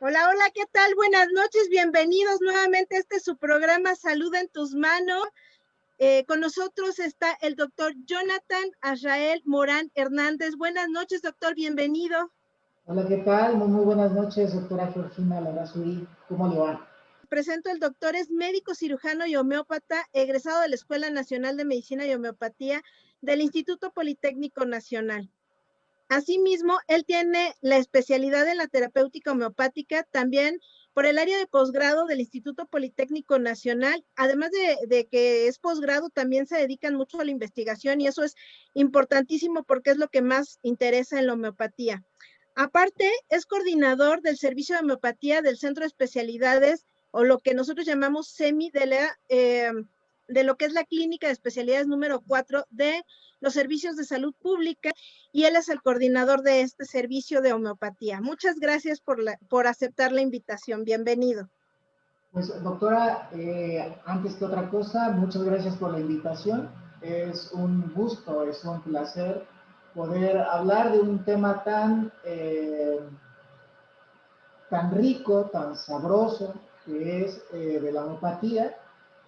Hola, hola, ¿qué tal? Buenas noches, bienvenidos nuevamente a su programa Salud en tus manos. Con nosotros está el doctor Jonathan Azrael Morán Hernández. Buenas noches, doctor, bienvenido. Hola, ¿qué tal? Muy buenas noches, doctora Georgina Larrazuri. ¿Cómo le va? Presento, el doctor es médico cirujano y homeópata, egresado de la Escuela Nacional de Medicina y Homeopatía del Instituto Politécnico Nacional. Asimismo, él tiene la especialidad en la terapéutica homeopática, también por el área de posgrado del Instituto Politécnico Nacional. Además de que es posgrado, también se dedican mucho a la investigación y eso es importantísimo porque es lo que más interesa en la homeopatía. Aparte, es coordinador del servicio de homeopatía del Centro de Especialidades, o lo que nosotros llamamos SEMI, de lo que es la Clínica de Especialidades número 4 de los Servicios de Salud Pública, y él es el coordinador de este servicio de homeopatía. Muchas gracias por aceptar la invitación. Bienvenido. Pues, doctora, antes que otra cosa, muchas gracias por la invitación. Es un gusto, es un placer poder hablar de un tema tan rico, tan sabroso, que es de la homeopatía.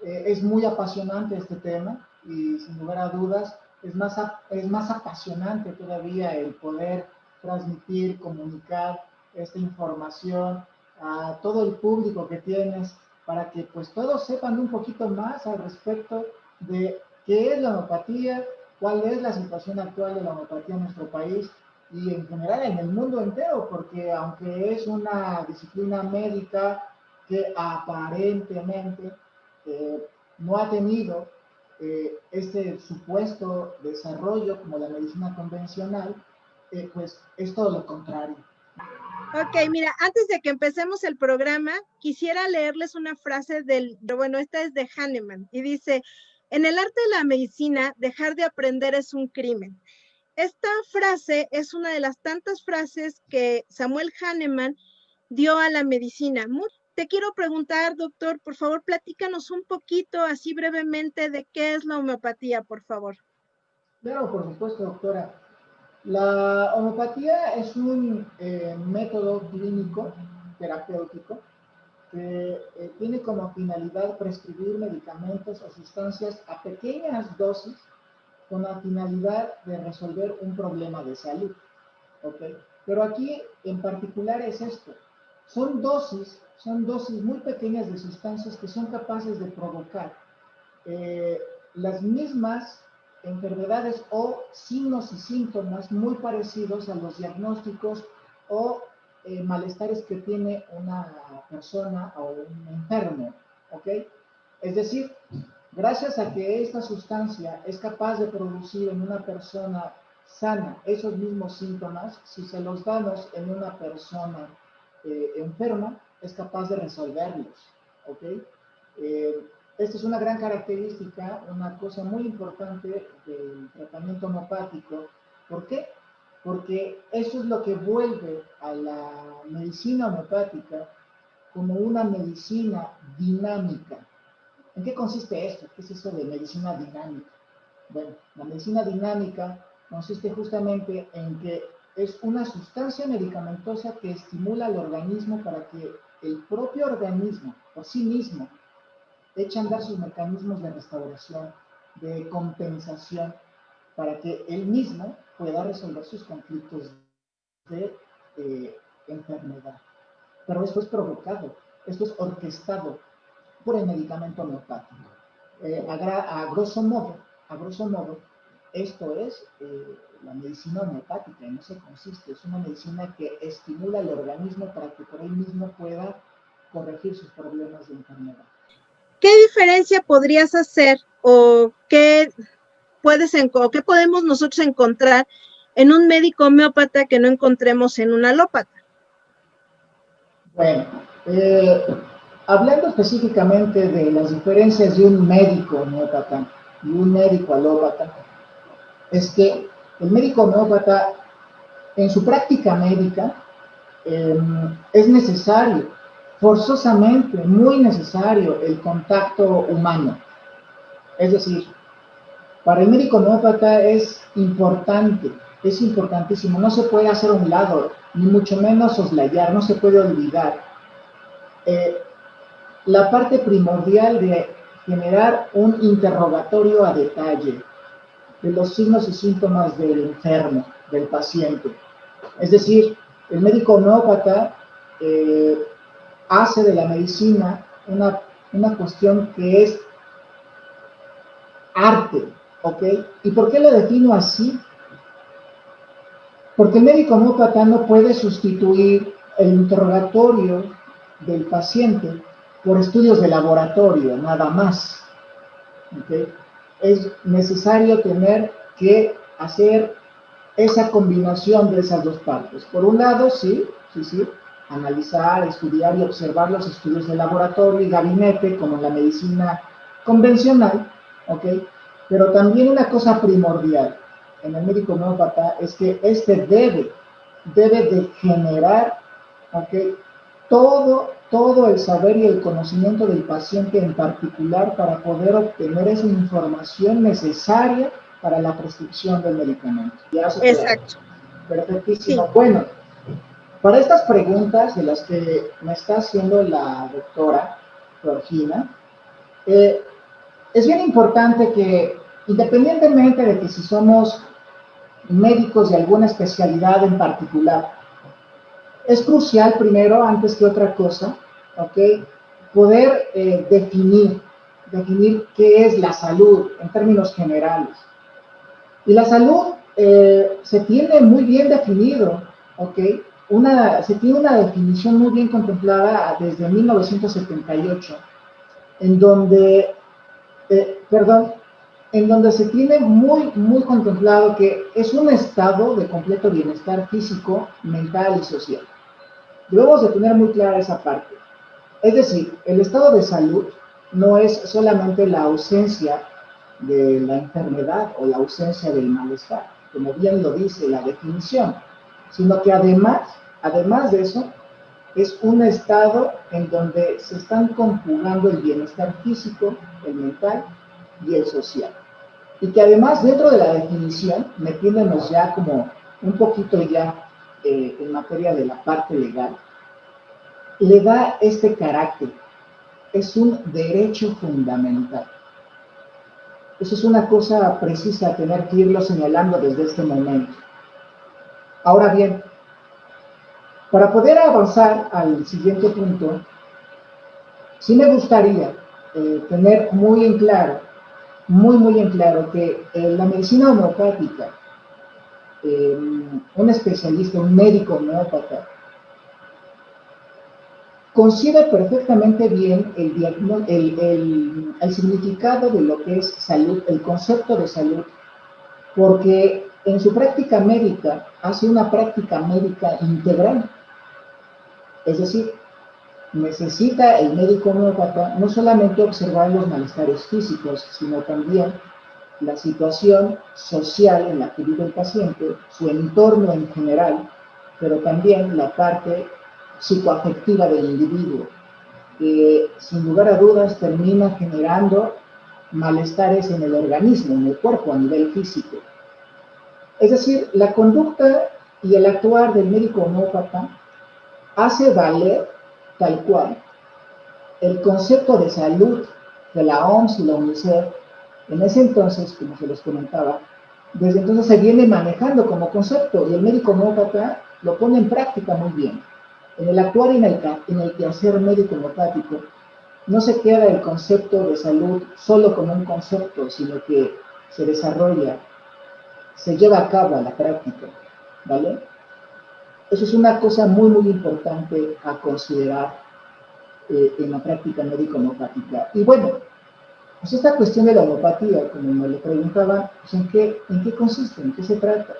Es muy apasionante este tema y sin lugar a dudas es más apasionante todavía el poder transmitir, comunicar esta información a todo el público que tienes para que pues todos sepan un poquito más al respecto de qué es la homeopatía, cuál es la situación actual de la homeopatía en nuestro país y en general en el mundo entero, porque aunque es una disciplina médica que aparentemente no ha tenido este supuesto desarrollo como la medicina convencional, pues es todo lo contrario. Ok, mira, antes de que empecemos el programa, quisiera leerles una frase esta es de Hahnemann, y dice: en el arte de la medicina, dejar de aprender es un crimen. Esta frase es una de las tantas frases que Samuel Hahnemann dio a la medicina. Te quiero preguntar, doctor, por favor, platícanos un poquito, así brevemente, de qué es la homeopatía, por favor. Claro, por supuesto, doctora. La homeopatía es un método clínico terapéutico que tiene como finalidad prescribir medicamentos o sustancias a pequeñas dosis con la finalidad de resolver un problema de salud. ¿Okay? Pero aquí en particular es esto. Son dosis muy pequeñas de sustancias que son capaces de provocar eh, las mismas enfermedades o signos y síntomas muy parecidos a los diagnósticos o malestares que tiene una persona o un enfermo, ¿ok? Es decir, gracias a que esta sustancia es capaz de producir en una persona sana esos mismos síntomas, si se los damos en una persona enferma, es capaz de resolverlos, ¿ok? Esta es una gran característica, una cosa muy importante del tratamiento homeopático. ¿Por qué? Porque eso es lo que vuelve a la medicina homeopática como una medicina dinámica. ¿En qué consiste esto? ¿Qué es eso de medicina dinámica? Bueno, la medicina dinámica consiste justamente en que es una sustancia medicamentosa que estimula al organismo para que el propio organismo, por sí mismo, echa a andar sus mecanismos de restauración, de compensación, para que él mismo pueda resolver sus conflictos de enfermedad. Pero esto es provocado, esto es orquestado por el medicamento homeopático. A grosso modo, esto es la medicina homeopática, en eso consiste. Es una medicina que estimula al organismo para que por él mismo pueda corregir sus problemas de enfermedad. ¿Qué diferencia podrías hacer o qué podemos nosotros encontrar en un médico homeópata que no encontremos en un alópata? Bueno, hablando específicamente de las diferencias de un médico homeópata y un médico alópata, es que el médico homeópata en su práctica médica es necesario, forzosamente, muy necesario el contacto humano. Es decir, para el médico homeópata es importante, es importantísimo, no se puede hacer a un lado ni mucho menos soslayar, no se puede olvidar la parte primordial de generar un interrogatorio a detalle de los signos y síntomas del enfermo, del paciente. Es decir, el médico homeópata hace de la medicina una cuestión que es arte, ¿ok? ¿Y por qué lo defino así? Porque el médico homeópata no puede sustituir el interrogatorio del paciente por estudios de laboratorio, nada más, ¿ok? Es necesario tener que hacer esa combinación de esas dos partes. Por un lado, sí, analizar, estudiar y observar los estudios de laboratorio y gabinete, como en la medicina convencional, ¿ok? Pero también una cosa primordial en el médico homeópata es que este debe de generar, ¿ok? Todo el saber y el conocimiento del paciente en particular para poder obtener esa información necesaria para la prescripción del medicamento. ¿Ya se queda? Exacto. Perfectísimo. Sí. Bueno, para estas preguntas de las que me está haciendo la doctora Georgina, es bien importante que, independientemente de que si somos médicos de alguna especialidad en particular, es crucial primero, antes que otra cosa, ¿ok? Poder definir qué es la salud en términos generales. Y la salud se tiene muy bien definido, ¿ok? Se tiene una definición muy bien contemplada desde 1978, en donde, en donde se tiene muy contemplado que es un estado de completo bienestar físico, mental y social. Debemos de tener muy clara esa parte. Es decir, el estado de salud no es solamente la ausencia de la enfermedad o la ausencia del malestar, como bien lo dice la definición, sino que además de eso, es un estado en donde se están conjugando el bienestar físico, el mental y el social. Y que además dentro de la definición, metiéndonos ya como un poquito ya en materia de la parte legal, le da este carácter. Es un derecho fundamental. Eso es una cosa precisa, tener que irlo señalando desde este momento. Ahora bien, para poder avanzar al siguiente punto, sí me gustaría tener muy en claro que la medicina homeopática, un especialista, un médico homeópata, concibe perfectamente bien el significado de lo que es salud, el concepto de salud, porque en su práctica médica hace una práctica médica integral. Es decir, necesita el médico homeópata no solamente observar los malestares físicos, sino también la situación social en la que vive el paciente, su entorno en general, pero también la parte psicoafectiva del individuo, que sin lugar a dudas termina generando malestares en el organismo, en el cuerpo, a nivel físico. Es decir, la conducta y el actuar del médico homeópata hace valer tal cual el concepto de salud de la OMS y la UNICEF. En ese entonces, como se les comentaba, desde entonces se viene manejando como concepto y el médico homeópata lo pone en práctica muy bien. En el actuar y en el quehacer médico homeopático no se queda el concepto de salud solo como un concepto, sino que se desarrolla, se lleva a cabo a la práctica, ¿vale? Eso es una cosa muy importante a considerar en la práctica médico homeopática. Y bueno, pues esta cuestión de la homeopatía, como me lo preguntaban, pues ¿en qué consiste? ¿En qué se trata?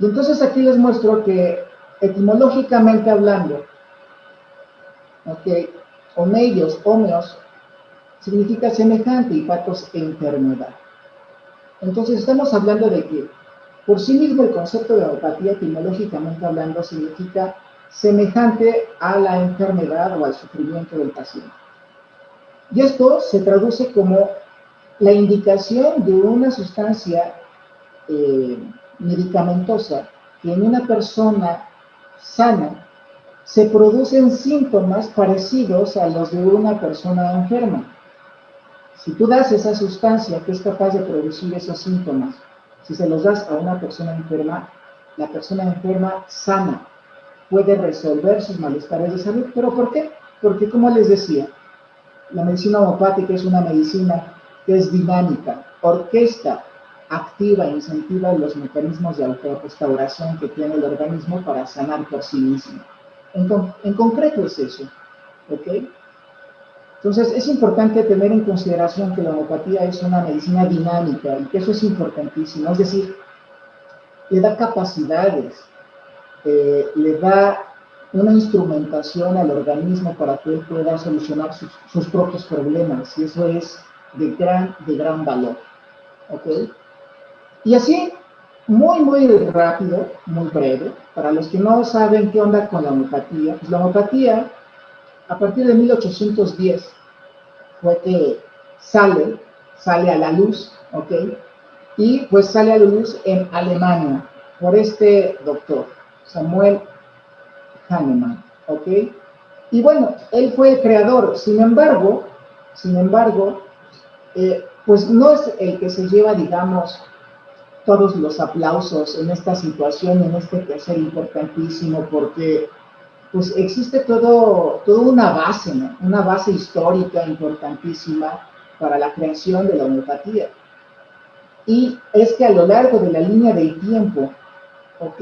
Y entonces aquí les muestro que etimológicamente hablando, ¿ok? Homeios, homeos, significa semejante y patos enfermedad. Entonces estamos hablando de que por sí mismo el concepto de homeopatía etimológicamente hablando significa semejante a la enfermedad o al sufrimiento del paciente. Y esto se traduce como la indicación de una sustancia medicamentosa que en una persona sana se producen síntomas parecidos a los de una persona enferma. Si tú das esa sustancia que es capaz de producir esos síntomas, si se los das a una persona enferma, la persona enferma sana puede resolver sus malestares de salud. ¿Pero por qué? Porque, como les decía, la medicina homopática es una medicina que es dinámica, orquesta, activa e incentiva los mecanismos de autorrestauración que tiene el organismo para sanar por sí mismo. En concreto es eso, ¿ok? Entonces, es importante tener en consideración que la homeopatía es una medicina dinámica y que eso es importantísimo, es decir, le da capacidades, le da una instrumentación al organismo para que él pueda solucionar sus propios problemas, y eso es de gran valor, ¿ok? Y así, muy rápido, muy breve, para los que no saben qué onda con la homeopatía, pues la homeopatía, a partir de 1810, fue que sale a la luz, ¿ok? Y pues sale a la luz en Alemania, por este doctor, Samuel Hahnemann, ¿ok? Y bueno, él fue el creador, sin embargo, pues no es el que se lleva, digamos, todos los aplausos en esta situación, en este quehacer importantísimo, porque pues existe toda una base, ¿no? Una base histórica importantísima para la creación de la homeopatía. Y es que a lo largo de la línea del tiempo, ¿ok?,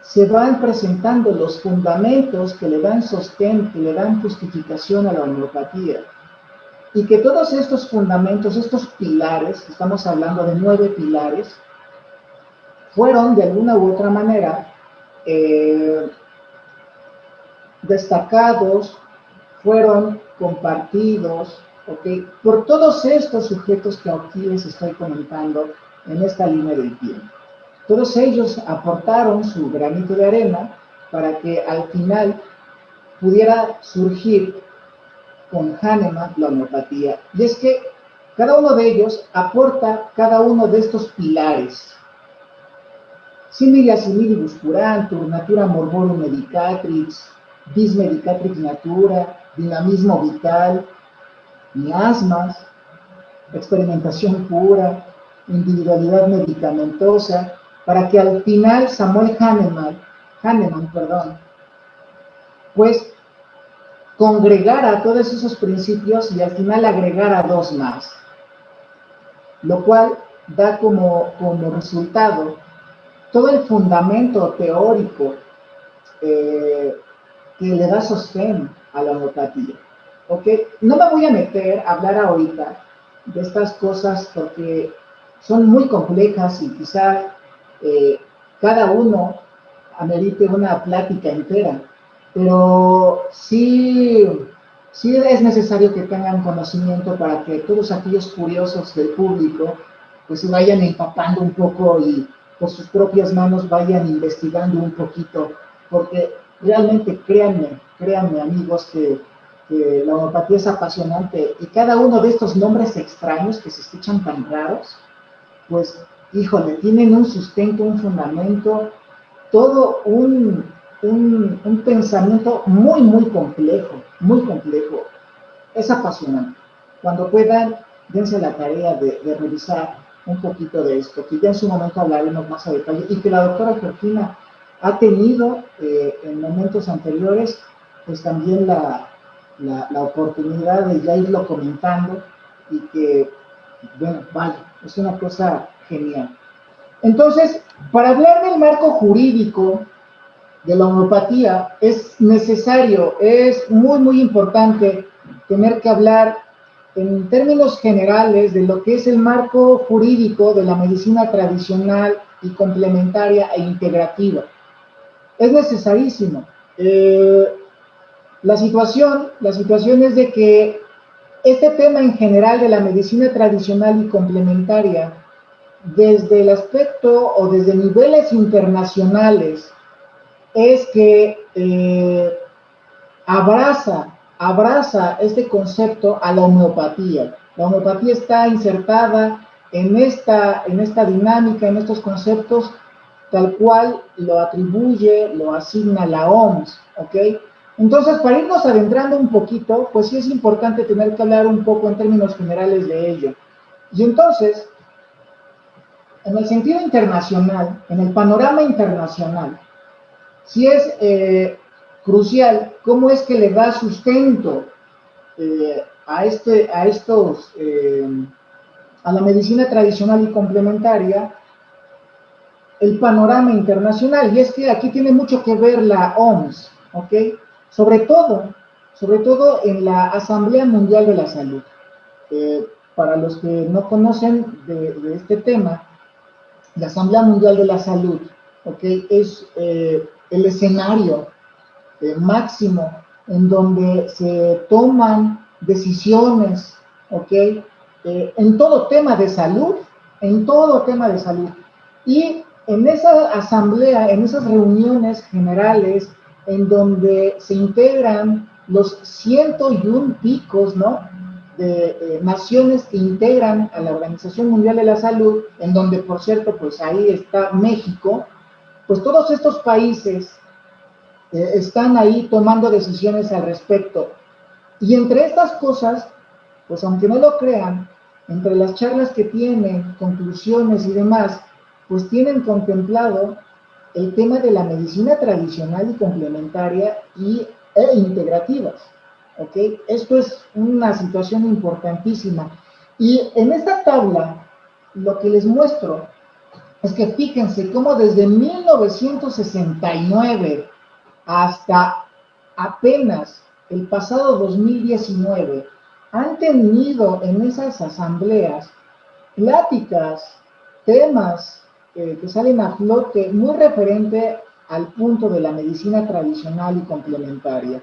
se van presentando los fundamentos que le dan sostén, que le dan justificación a la homeopatía. Y que todos estos fundamentos, estos pilares, estamos hablando de 9 pilares, fueron de alguna u otra manera destacados, fueron compartidos, ¿okay?, por todos estos sujetos que aquí les estoy comentando en esta línea del tiempo. Todos ellos aportaron su granito de arena para que al final pudiera surgir con Hahnemann la homeopatía. Y es que cada uno de ellos aporta cada uno de estos pilares. Similia similibus curantur, natura morborum medicatrix, vis medicatrix natura, dinamismo vital, miasmas, experimentación pura, individualidad medicamentosa, para que al final Samuel Hahnemann, pues congregara todos esos principios y al final agregara 2 más, lo cual da como resultado todo el fundamento teórico que le da sostén a la homeopatía. ¿Okay? No me voy a meter a hablar ahorita de estas cosas porque son muy complejas y quizá cada uno amerite una plática entera, pero sí es necesario que tengan conocimiento para que todos aquellos curiosos del público pues se vayan empapando un poco y por sus propias manos vayan investigando un poquito, porque realmente créanme amigos que la homeopatía es apasionante y cada uno de estos nombres extraños que se escuchan tan raros, pues híjole, tienen un sustento, un fundamento, todo un pensamiento muy complejo, es apasionante. Cuando puedan, dense la tarea de revisar un poquito de esto, que ya en su momento hablaremos más a detalle, y que la doctora Georgina ha tenido en momentos anteriores, pues también la oportunidad de ya irlo comentando, y que, bueno, vaya, es una cosa genial. Entonces, para hablar del marco jurídico de la homeopatía, es necesario, es muy importante tener que hablar en términos generales de lo que es el marco jurídico de la medicina tradicional y complementaria e integrativa. Es necesarísimo. La situación es de que este tema en general de la medicina tradicional y complementaria, desde el aspecto o desde niveles internacionales, es que abraza este concepto a la homeopatía. La homeopatía está insertada en esta dinámica, en estos conceptos, tal cual lo atribuye, lo asigna la OMS, ¿ok? Entonces, para irnos adentrando un poquito, pues sí es importante tener que hablar un poco en términos generales de ello. Y entonces, en el sentido internacional, en el panorama internacional, sí es crucial cómo es que le da sustento a la medicina tradicional y complementaria el panorama internacional. Y es que aquí tiene mucho que ver la OMS, ¿ok? Sobre todo en la Asamblea Mundial de la Salud. Para los que no conocen de este tema, la Asamblea Mundial de la Salud, ¿ok? Es el escenario máximo en donde se toman decisiones, ¿ok? En todo tema de salud, en todo tema de salud. Y en esa asamblea, en esas reuniones generales, en donde se integran los 101 picos, ¿no? De naciones que integran a la Organización Mundial de la Salud, en donde, por cierto, pues ahí está México, pues todos estos países están ahí tomando decisiones al respecto. Y entre estas cosas, pues aunque no lo crean, entre las charlas que tienen, conclusiones y demás, pues tienen contemplado el tema de la medicina tradicional y complementaria e integrativas. ¿Ok? Esto es una situación importantísima. Y en esta tabla, lo que les muestro es que fíjense cómo desde 1969 hasta apenas el pasado 2019 han tenido en esas asambleas pláticas, temas que salen a flote muy referente al punto de la medicina tradicional y complementaria.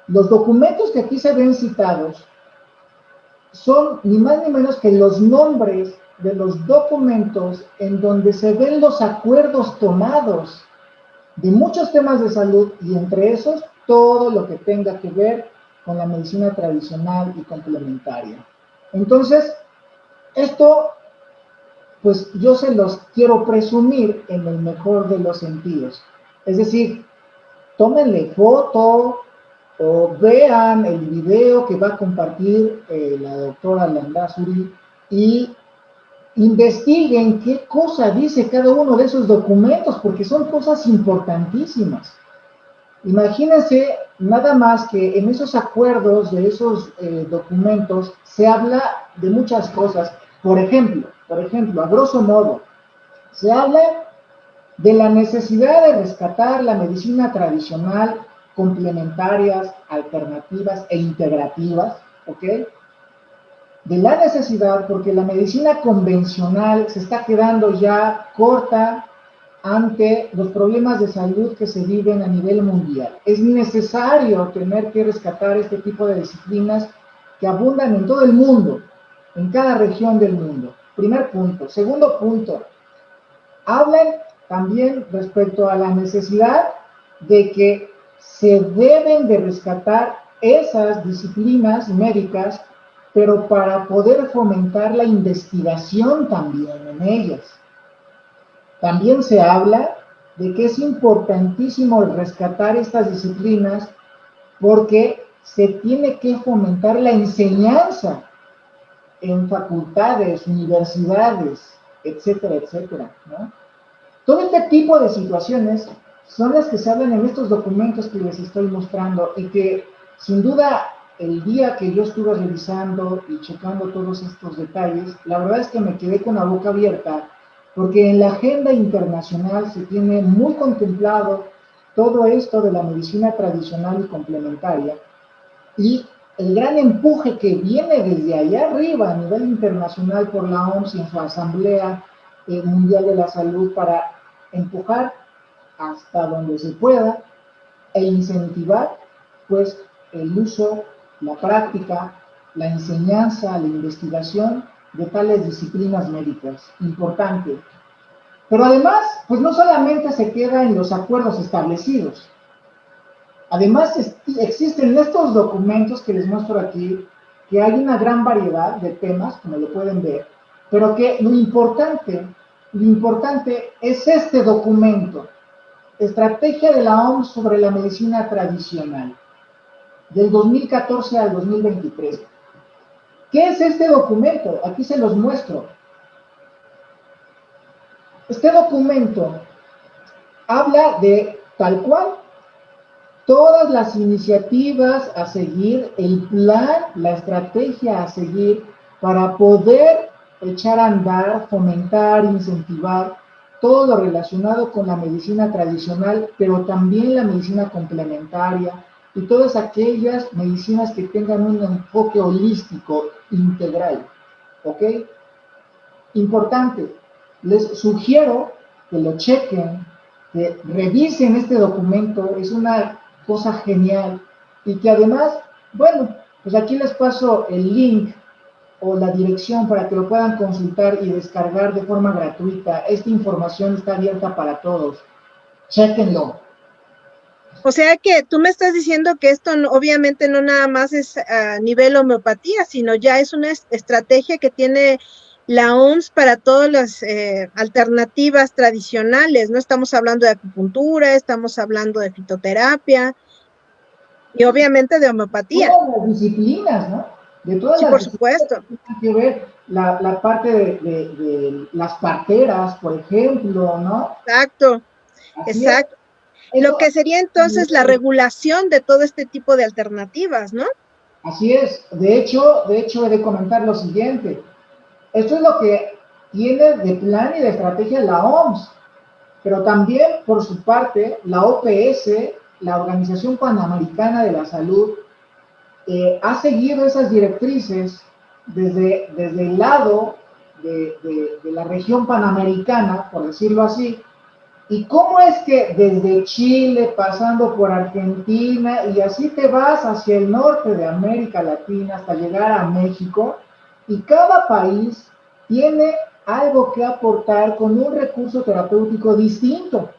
Los documentos que aquí se ven citados son ni más ni menos que los nombres de los documentos en donde se ven los acuerdos tomados de muchos temas de salud y entre esos todo lo que tenga que ver con la medicina tradicional y complementaria. Entonces, esto, pues yo se los quiero presumir en el mejor de los sentidos. Es decir, tómenle foto o vean el video que va a compartir la doctora Landazuri y investiguen qué cosa dice cada uno de esos documentos, porque son cosas importantísimas. Imagínense nada más que en esos acuerdos de esos documentos se habla de muchas cosas. Por ejemplo, a grosso modo, se habla de la necesidad de rescatar la medicina tradicional, complementarias, alternativas e integrativas, ¿ok? De la necesidad, porque la medicina convencional se está quedando ya corta ante los problemas de salud que se viven a nivel mundial. Es necesario tener que rescatar este tipo de disciplinas que abundan en todo el mundo, en cada región del mundo. Primer punto. Segundo punto, hablan también respecto a la necesidad de que se deben de rescatar esas disciplinas médicas, pero para poder fomentar la investigación también en ellas. También se habla de que es importantísimo rescatar estas disciplinas porque se tiene que fomentar la enseñanza en facultades, universidades, etcétera, etcétera, ¿no? Todo este tipo de situaciones son las que se hablan en estos documentos que les estoy mostrando y que sin duda el día que yo estuve revisando y checando todos estos detalles, la verdad es que me quedé con la boca abierta porque en la agenda internacional se tiene muy contemplado todo esto de la medicina tradicional y complementaria y el gran empuje que viene desde allá arriba a nivel internacional por la OMS y en su Asamblea Mundial de la Salud para empujar hasta donde se pueda e incentivar pues el uso, la práctica, la enseñanza, la investigación de tales disciplinas médicas. Importante. Pero además, pues no solamente se queda en los acuerdos establecidos. Además, existen estos documentos que les muestro aquí, que hay una gran variedad de temas, como lo pueden ver, pero que lo importante lo importante es este documento, Estrategia de la OMS sobre la medicina tradicional, del 2014 al 2023. ¿Qué es este documento? Aquí se los muestro. Este documento habla de tal cual todas las iniciativas a seguir, el plan, la estrategia a seguir para poder echar a andar, fomentar, incentivar todo lo relacionado con la medicina tradicional, pero también la medicina complementaria y todas aquellas medicinas que tengan un enfoque holístico, integral. ¿Ok? Importante, les sugiero que lo chequen, que revisen este documento, es una cosa genial y que además, bueno, pues aquí les paso el link o la dirección para que lo puedan consultar y descargar de forma gratuita. Esta información está abierta para todos. Chéquenlo. O sea que tú me estás diciendo que esto obviamente no nada más es a nivel homeopatía, sino ya es una estrategia que tiene la OMS para todas las alternativas tradicionales. No estamos hablando de acupuntura, estamos hablando de fitoterapia y obviamente de homeopatía. Todas las disciplinas, ¿no? De todas Sí, las por disciplinas supuesto. que tienen que ver la parte de las parteras, por ejemplo, ¿no? Exacto, Así es. exacto. Lo Eso, que sería entonces la regulación de todo este tipo de alternativas, ¿no? así es. De hecho, he de comentar lo siguiente. Esto es lo que tiene de plan y de estrategia la OMS, pero también, por su parte, la OPS, la Organización Panamericana de la Salud, ha seguido esas directrices desde el lado de la región panamericana, por decirlo así. ¿Y cómo es que desde Chile, pasando por Argentina, y así te vas hacia el norte de América Latina hasta llegar a México, y cada país tiene algo que aportar con un recurso terapéutico distinto?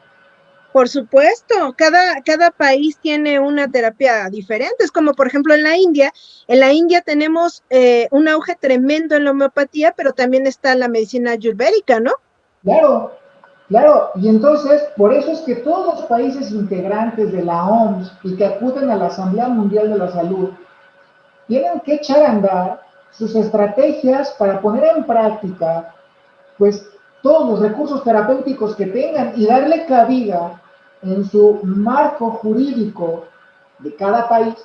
Por supuesto, cada país tiene una terapia diferente. Es como, por ejemplo, en la India tenemos un auge tremendo en la homeopatía, pero también está la medicina ayurvédica, ¿no? Claro, claro, y entonces por eso es que todos los países integrantes de la OMS y que acuden a la Asamblea Mundial de la Salud tienen que echar a andar sus estrategias para poner en práctica, pues, todos los recursos terapéuticos que tengan y darle cabida en su marco jurídico de cada país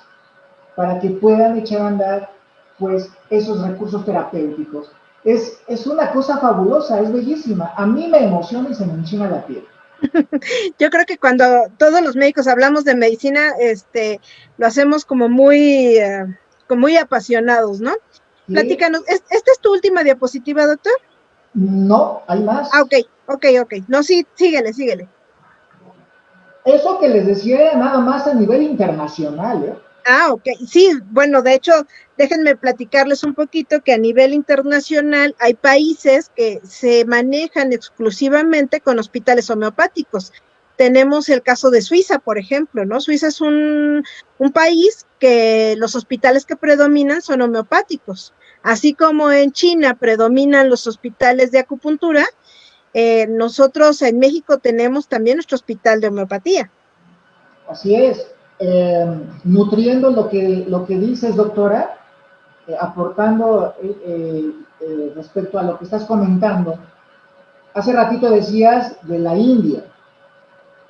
para que puedan echar a andar, pues, esos recursos terapéuticos. Es una cosa fabulosa, es bellísima. A mí me emociona y se me enchina la piel. Yo creo que cuando todos los médicos hablamos de medicina, lo hacemos como muy apasionados, ¿no? ¿Sí? Platícanos, ¿esta es tu última diapositiva, doctor? No, hay Ah, más. ok. No, sí, síguele. Eso que les decía era nada más a nivel internacional, ¿eh? Ah, ok. Sí, bueno, de hecho, déjenme platicarles un poquito que a nivel internacional hay países que se manejan exclusivamente con hospitales homeopáticos. Tenemos el caso de Suiza, por ejemplo, ¿no? Suiza es un país que los hospitales que predominan son homeopáticos. Así como en China predominan los hospitales de acupuntura, nosotros en México tenemos también nuestro hospital de homeopatía. Así es. Nutriendo lo que dices, doctora, aportando respecto a lo que estás comentando. Hace ratito decías de la India.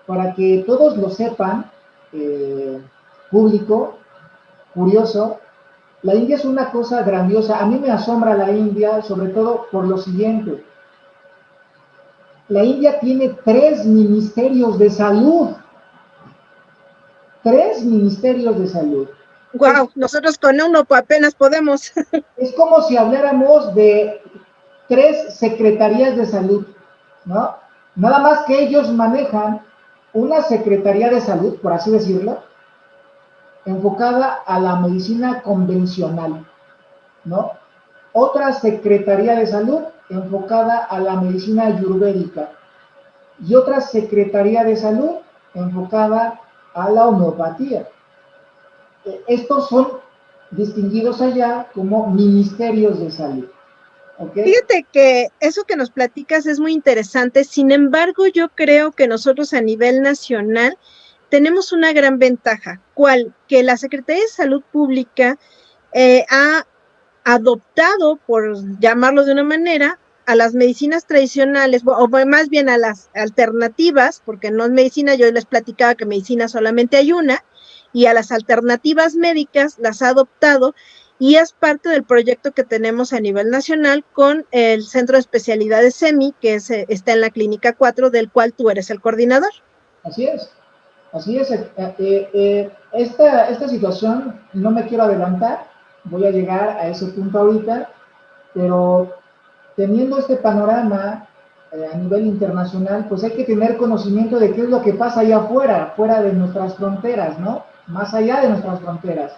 Para que todos lo sepan, público, curioso, la India es una cosa grandiosa. A mí me asombra la India, sobre todo por lo siguiente. La India tiene 3 ministerios de salud. 3 ministerios de salud. Wow, nosotros con uno apenas podemos. Es como si habláramos de 3 secretarías de salud, ¿no? Nada más que ellos manejan una secretaría de salud, por así decirlo, enfocada a la medicina convencional, ¿no? Otra secretaría de salud enfocada a la medicina ayurvédica y otra secretaría de salud enfocada a la homeopatía. Estos son distinguidos allá como ministerios de salud. ¿ok? Fíjate que eso que nos platicas es muy interesante. Sin embargo, yo creo que nosotros a nivel nacional tenemos una gran ventaja. ¿Cuál? Que la Secretaría de Salud Pública ha adoptado, por llamarlo de una manera, a las medicinas tradicionales, o más bien a las alternativas, porque no es medicina, yo les platicaba que medicina solamente hay una, y a las alternativas médicas las ha adoptado y es parte del proyecto que tenemos a nivel nacional con el Centro de Especialidades SEMI, que está en la Clínica 4, del cual tú eres el coordinador. Así es, así es. Esta situación no me quiero adelantar, voy a llegar a ese punto ahorita, pero teniendo este panorama a nivel internacional, pues hay que tener conocimiento de qué es lo que pasa allá afuera, fuera de nuestras fronteras, ¿no? Más allá de nuestras fronteras.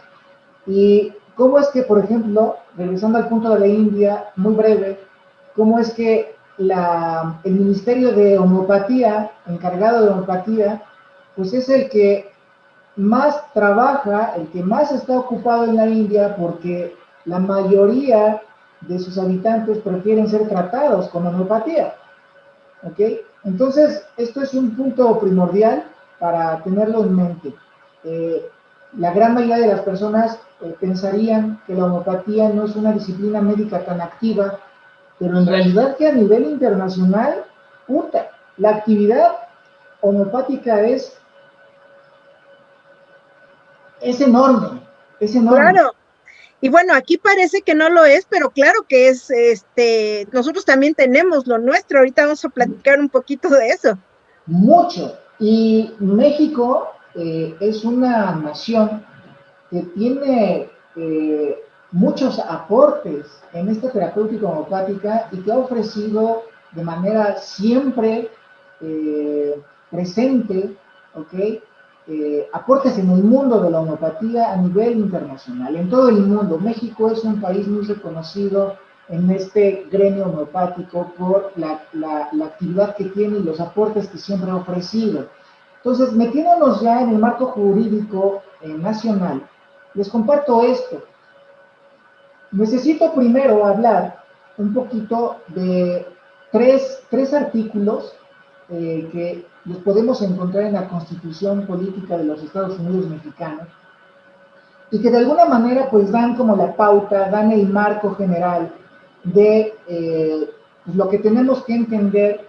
Y cómo es que, por ejemplo, regresando al punto de la India, muy breve, cómo es que el Ministerio de Homeopatía, encargado de homeopatía, pues es el que más trabaja, el que más está ocupado en la India, porque la mayoría de sus habitantes prefieren ser tratados con homeopatía. ¿Ok? Entonces, esto es un punto primordial para tenerlo en mente. Eh, la gran mayoría de las personas pensarían que la homeopatía no es una disciplina médica tan activa, pero en realidad que a nivel internacional, puta, la actividad homeopática es enorme, es enorme. Claro. Y bueno, aquí parece que no lo es, pero claro que es, nosotros también tenemos lo nuestro. Ahorita vamos a platicar un poquito de eso. Mucho. Y México es una nación que tiene muchos aportes en esta terapéutica homeopática y que ha ofrecido de manera siempre presente, ¿ok? Aportes en el mundo de la homeopatía a nivel internacional, en todo el mundo. México es un país muy reconocido en este gremio homeopático por la actividad que tiene y los aportes que siempre ha ofrecido. Entonces, metiéndonos ya en el marco jurídico nacional, les comparto esto. Necesito primero hablar un poquito de tres artículos que los podemos encontrar en la Constitución Política de los Estados Unidos Mexicanos y que de alguna manera pues dan como la pauta, dan el marco general de pues, lo que tenemos que entender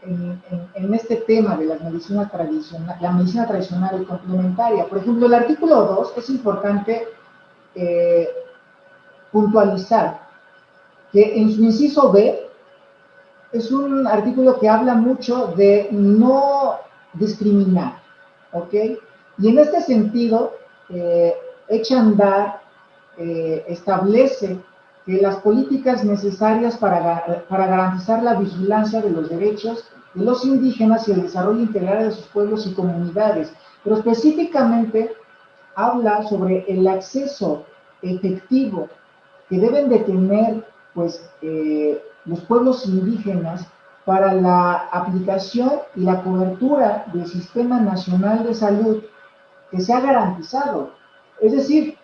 en este tema de las medicinas tradicionales, la medicina tradicional y complementaria. Por ejemplo, el artículo 2 es importante eh, puntualizar que en su inciso B es un artículo que habla mucho de no discriminar, ¿ok? Y en este sentido, echa a andar, establece que las políticas necesarias para garantizar la vigilancia de los derechos de los indígenas y el desarrollo integral de sus pueblos y comunidades, pero específicamente habla sobre el acceso efectivo que deben de tener pues, los pueblos indígenas para la aplicación y la cobertura del Sistema Nacional de Salud que sea garantizado. Es decir,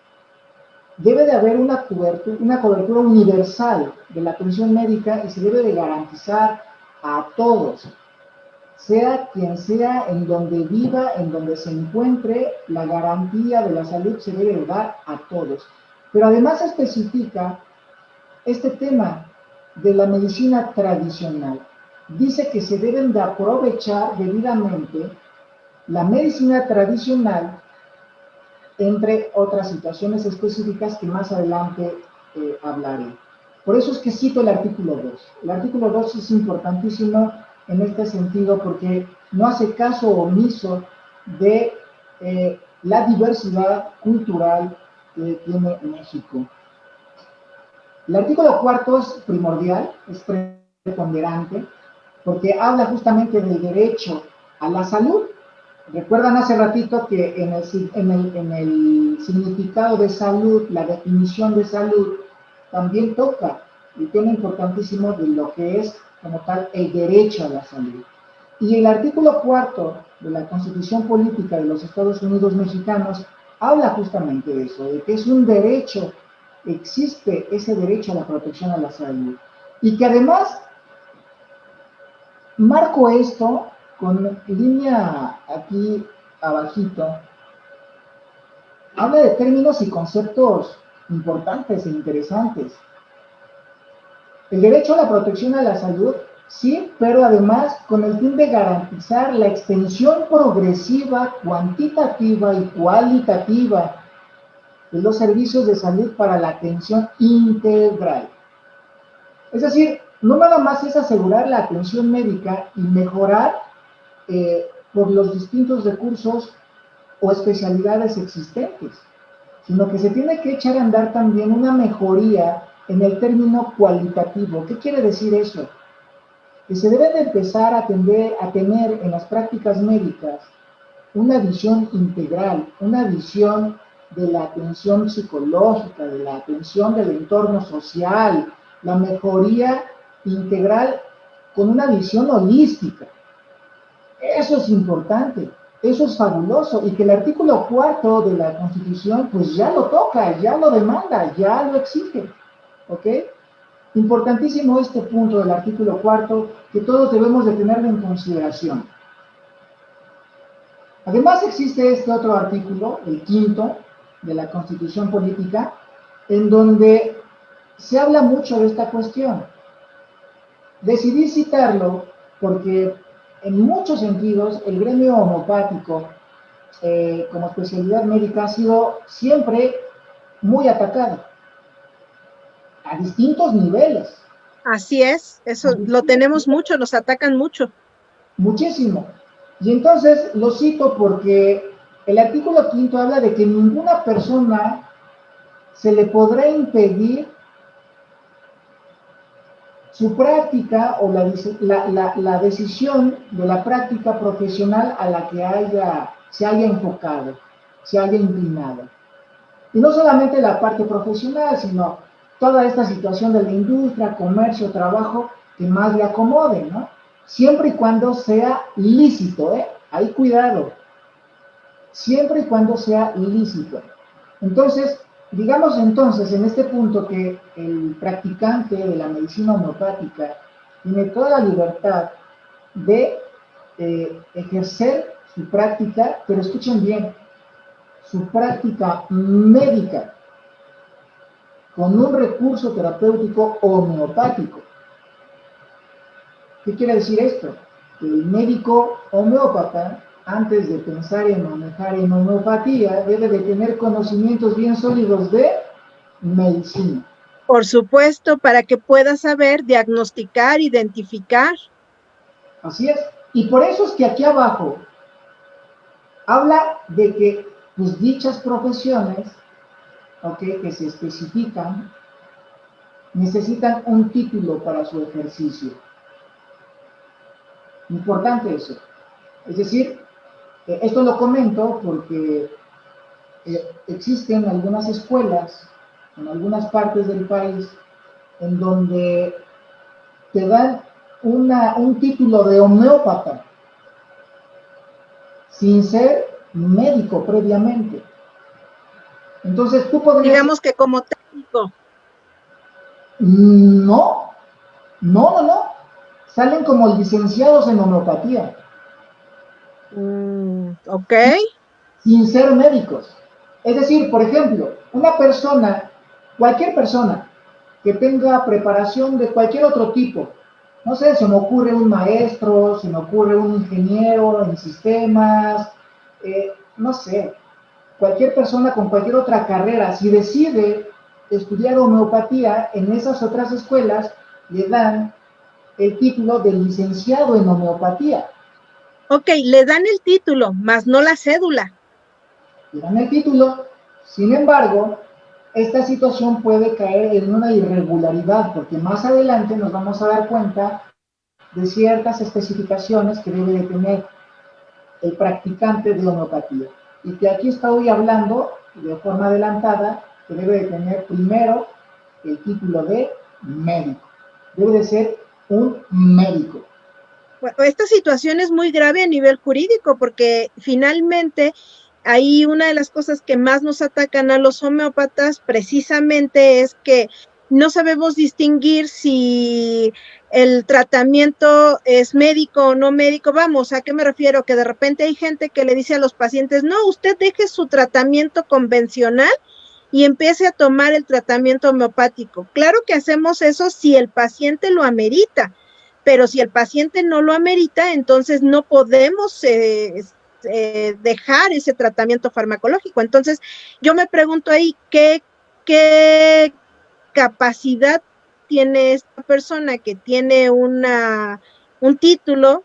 debe de haber una cobertura universal de la atención médica y se debe de garantizar a todos, sea quien sea, en donde viva, en donde se encuentre, la garantía de la salud se debe dar a todos. Pero además especifica este tema de la medicina tradicional. Dice que se deben de aprovechar debidamente la medicina tradicional, entre otras situaciones específicas que más adelante hablaré. Por eso es que cito el artículo 2. El artículo 2 es importantísimo en este sentido porque no hace caso omiso de la diversidad cultural que tiene México. El artículo 4 es primordial, es preponderante, porque habla justamente del derecho a la salud. Recuerdan hace ratito que en el significado de salud, la definición de salud, también toca el tema importantísimo de lo que es, como tal, el derecho a la salud. Y el artículo 4 de la Constitución Política de los Estados Unidos Mexicanos habla justamente de eso, de que es un derecho, existe ese derecho a la protección a la salud. Y que además marco esto con línea aquí abajito, habla de términos y conceptos importantes e interesantes. El derecho a la protección a la salud, sí, pero además con el fin de garantizar la extensión progresiva, cuantitativa y cualitativa de los servicios de salud para la atención integral. Es decir, no nada más es asegurar la atención médica y mejorar por los distintos recursos o especialidades existentes, sino que se tiene que echar a andar también una mejoría en el término cualitativo. ¿Qué quiere decir eso? Que se debe de empezar a tener en las prácticas médicas una visión integral, una visión de la atención psicológica, de la atención del entorno social, la mejoría integral con una visión holística. Eso es importante, eso es fabuloso, y que el artículo 4 de la Constitución pues ya lo toca, ya lo demanda, ya lo exige, ¿ok? Importantísimo este punto del artículo 4 que todos debemos de tenerlo en consideración. Además existe este otro artículo, el 5 de la Constitución Política, en donde se habla mucho de esta cuestión. Decidí citarlo porque en muchos sentidos el gremio homeopático como especialidad médica ha sido siempre muy atacado a distintos niveles. Así es, eso lo tenemos mucho, nos atacan mucho. Muchísimo. Y entonces lo cito porque el artículo 5 habla de que ninguna persona se le podrá impedir su práctica o la decisión de la práctica profesional a la que se haya enfocado, se haya inclinado. Y no solamente la parte profesional, sino toda esta situación de la industria, comercio, trabajo, que más le acomode, ¿no? Siempre y cuando sea lícito, ¿eh? Ahí cuidado. Siempre y cuando sea lícito. Entonces, digamos entonces en este punto que el practicante de la medicina homeopática tiene toda la libertad de ejercer su práctica, pero escuchen bien, su práctica médica con un recurso terapéutico homeopático. ¿Qué quiere decir esto? Que el médico homeópata, antes de pensar en manejar en homeopatía, debe de tener conocimientos bien sólidos de medicina. Por supuesto, para que pueda saber diagnosticar, identificar. Así es. Y por eso es que aquí abajo habla de que pues, dichas profesiones, ¿okay?, que se especifican, necesitan un título para su ejercicio. Importante eso. Es decir, esto lo comento porque existen algunas escuelas en algunas partes del país en donde te dan un título de homeópata sin ser médico previamente. Entonces tú podrías... Digamos que como técnico. No. Salen como licenciados en homeopatía. Ok. Sin ser médicos. Es decir, por ejemplo, cualquier persona que tenga preparación de cualquier otro tipo, no sé, se me ocurre un maestro, se me ocurre un ingeniero en sistemas, no sé, cualquier persona con cualquier otra carrera, si decide estudiar homeopatía en esas otras escuelas, le dan el título de licenciado en homeopatía. Ok, le dan el título, más no la cédula. Le dan el título, sin embargo, esta situación puede caer en una irregularidad, porque más adelante nos vamos a dar cuenta de ciertas especificaciones que debe de tener el practicante de homeopatía. Y que aquí estoy hablando de forma adelantada, que debe de tener primero el título de médico. Debe de ser un médico. Bueno, esta situación es muy grave a nivel jurídico porque finalmente ahí una de las cosas que más nos atacan a los homeópatas precisamente es que no sabemos distinguir si el tratamiento es médico o no médico. Vamos, ¿a qué me refiero? Que de repente hay gente que le dice a los pacientes, no, usted deje su tratamiento convencional y empiece a tomar el tratamiento homeopático. Claro que hacemos eso si el paciente lo amerita, pero si el paciente no lo amerita, entonces no podemos dejar ese tratamiento farmacológico. Entonces, yo me pregunto ahí, ¿qué capacidad tiene esta persona que tiene un título,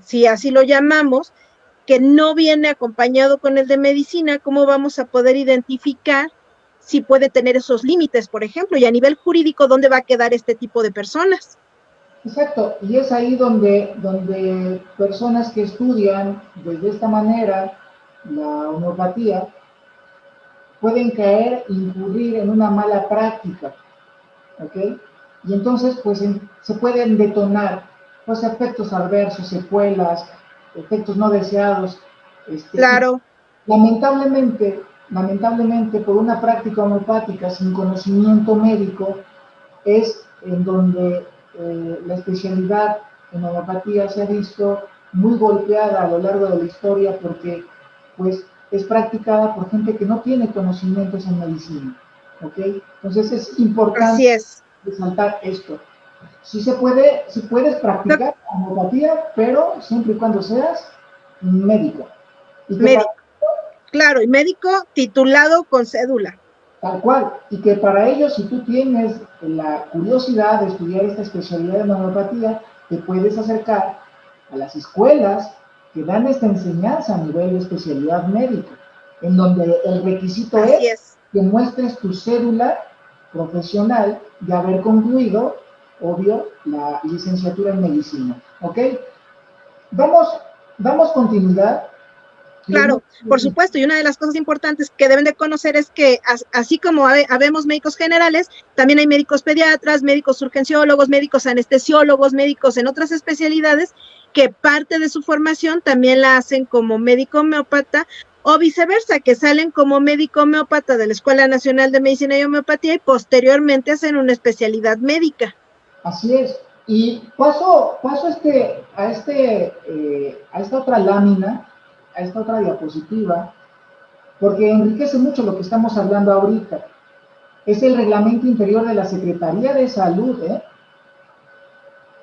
si así lo llamamos, que no viene acompañado con el de medicina? ¿Cómo vamos a poder identificar si puede tener esos límites, por ejemplo? Y a nivel jurídico, ¿dónde va a quedar este tipo de personas? Exacto, y es ahí donde personas que estudian de esta manera la homeopatía pueden caer, incurrir en una mala práctica, ¿ok? Y entonces, pues, se pueden detonar, pues, efectos adversos, secuelas, efectos no deseados, y Claro, lamentablemente, por una práctica homeopática sin conocimiento médico, es en donde la especialidad en homeopatía se ha visto muy golpeada a lo largo de la historia porque pues es practicada por gente que no tiene conocimientos en medicina, ¿ok? Entonces es importante así es. resaltar esto. Sí se puede, sí puedes practicar homeopatía, pero siempre y cuando seas médico. Y que para Médico, claro, y médico titulado con cédula. Tal cual, y que para ello, si tú tienes la curiosidad de estudiar esta especialidad en homeopatía, te puedes acercar a las escuelas que dan esta enseñanza a nivel de especialidad médica, en donde el requisito es Así es. que muestres tu cédula profesional de haber concluido, obvio, la licenciatura en medicina. ¿Ok? Damos, damos continuidad. Y es Claro, por supuesto, y una de las cosas importantes que deben de conocer es que así como habemos médicos generales, también hay médicos pediatras, médicos urgenciólogos, médicos anestesiólogos, médicos en otras especialidades que parte de su formación también la hacen como médico homeópata o viceversa, que salen como médico homeópata de la Escuela Nacional de Medicina y Homeopatía y posteriormente hacen una especialidad médica. Así es. Y paso a esta otra lámina, a esta otra diapositiva, porque enriquece mucho lo que estamos hablando ahorita. Es el reglamento interior de la Secretaría de Salud, ¿eh?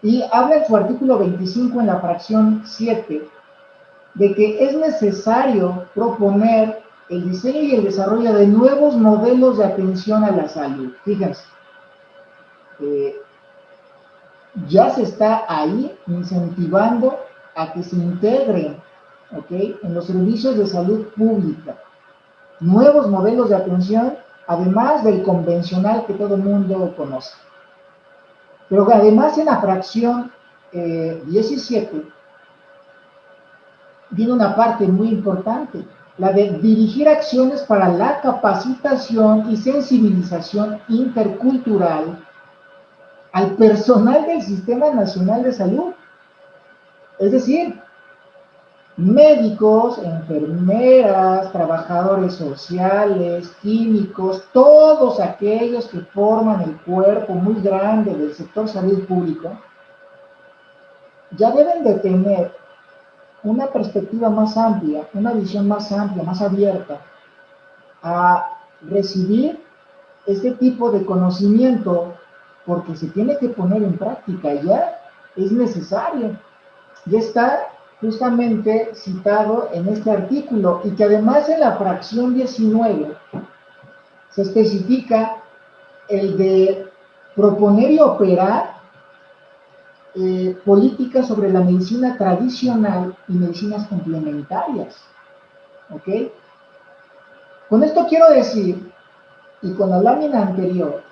Y habla en su artículo 25 en la fracción 7 de que es necesario proponer el diseño y el desarrollo de nuevos modelos de atención a la salud. Fíjense, eh, ya se está ahí incentivando a que se integren, ¿ok?, en los servicios de salud pública nuevos modelos de atención, además del convencional que todo el mundo conoce. Pero además en la fracción 17 viene una parte muy importante, la de dirigir acciones para la capacitación y sensibilización intercultural al personal del Sistema Nacional de Salud. Es decir, médicos, enfermeras, trabajadores sociales, químicos, todos aquellos que forman el cuerpo muy grande del sector salud público, ya deben de tener una perspectiva más amplia, una visión más amplia, más abierta a recibir este tipo de conocimiento, porque se tiene que poner en práctica, ya es necesario. Ya está justamente citado en este artículo y que además en la fracción 19 se especifica el de proponer y operar políticas sobre la medicina tradicional y medicinas complementarias. ¿Ok? Con esto quiero decir, y con la lámina anterior,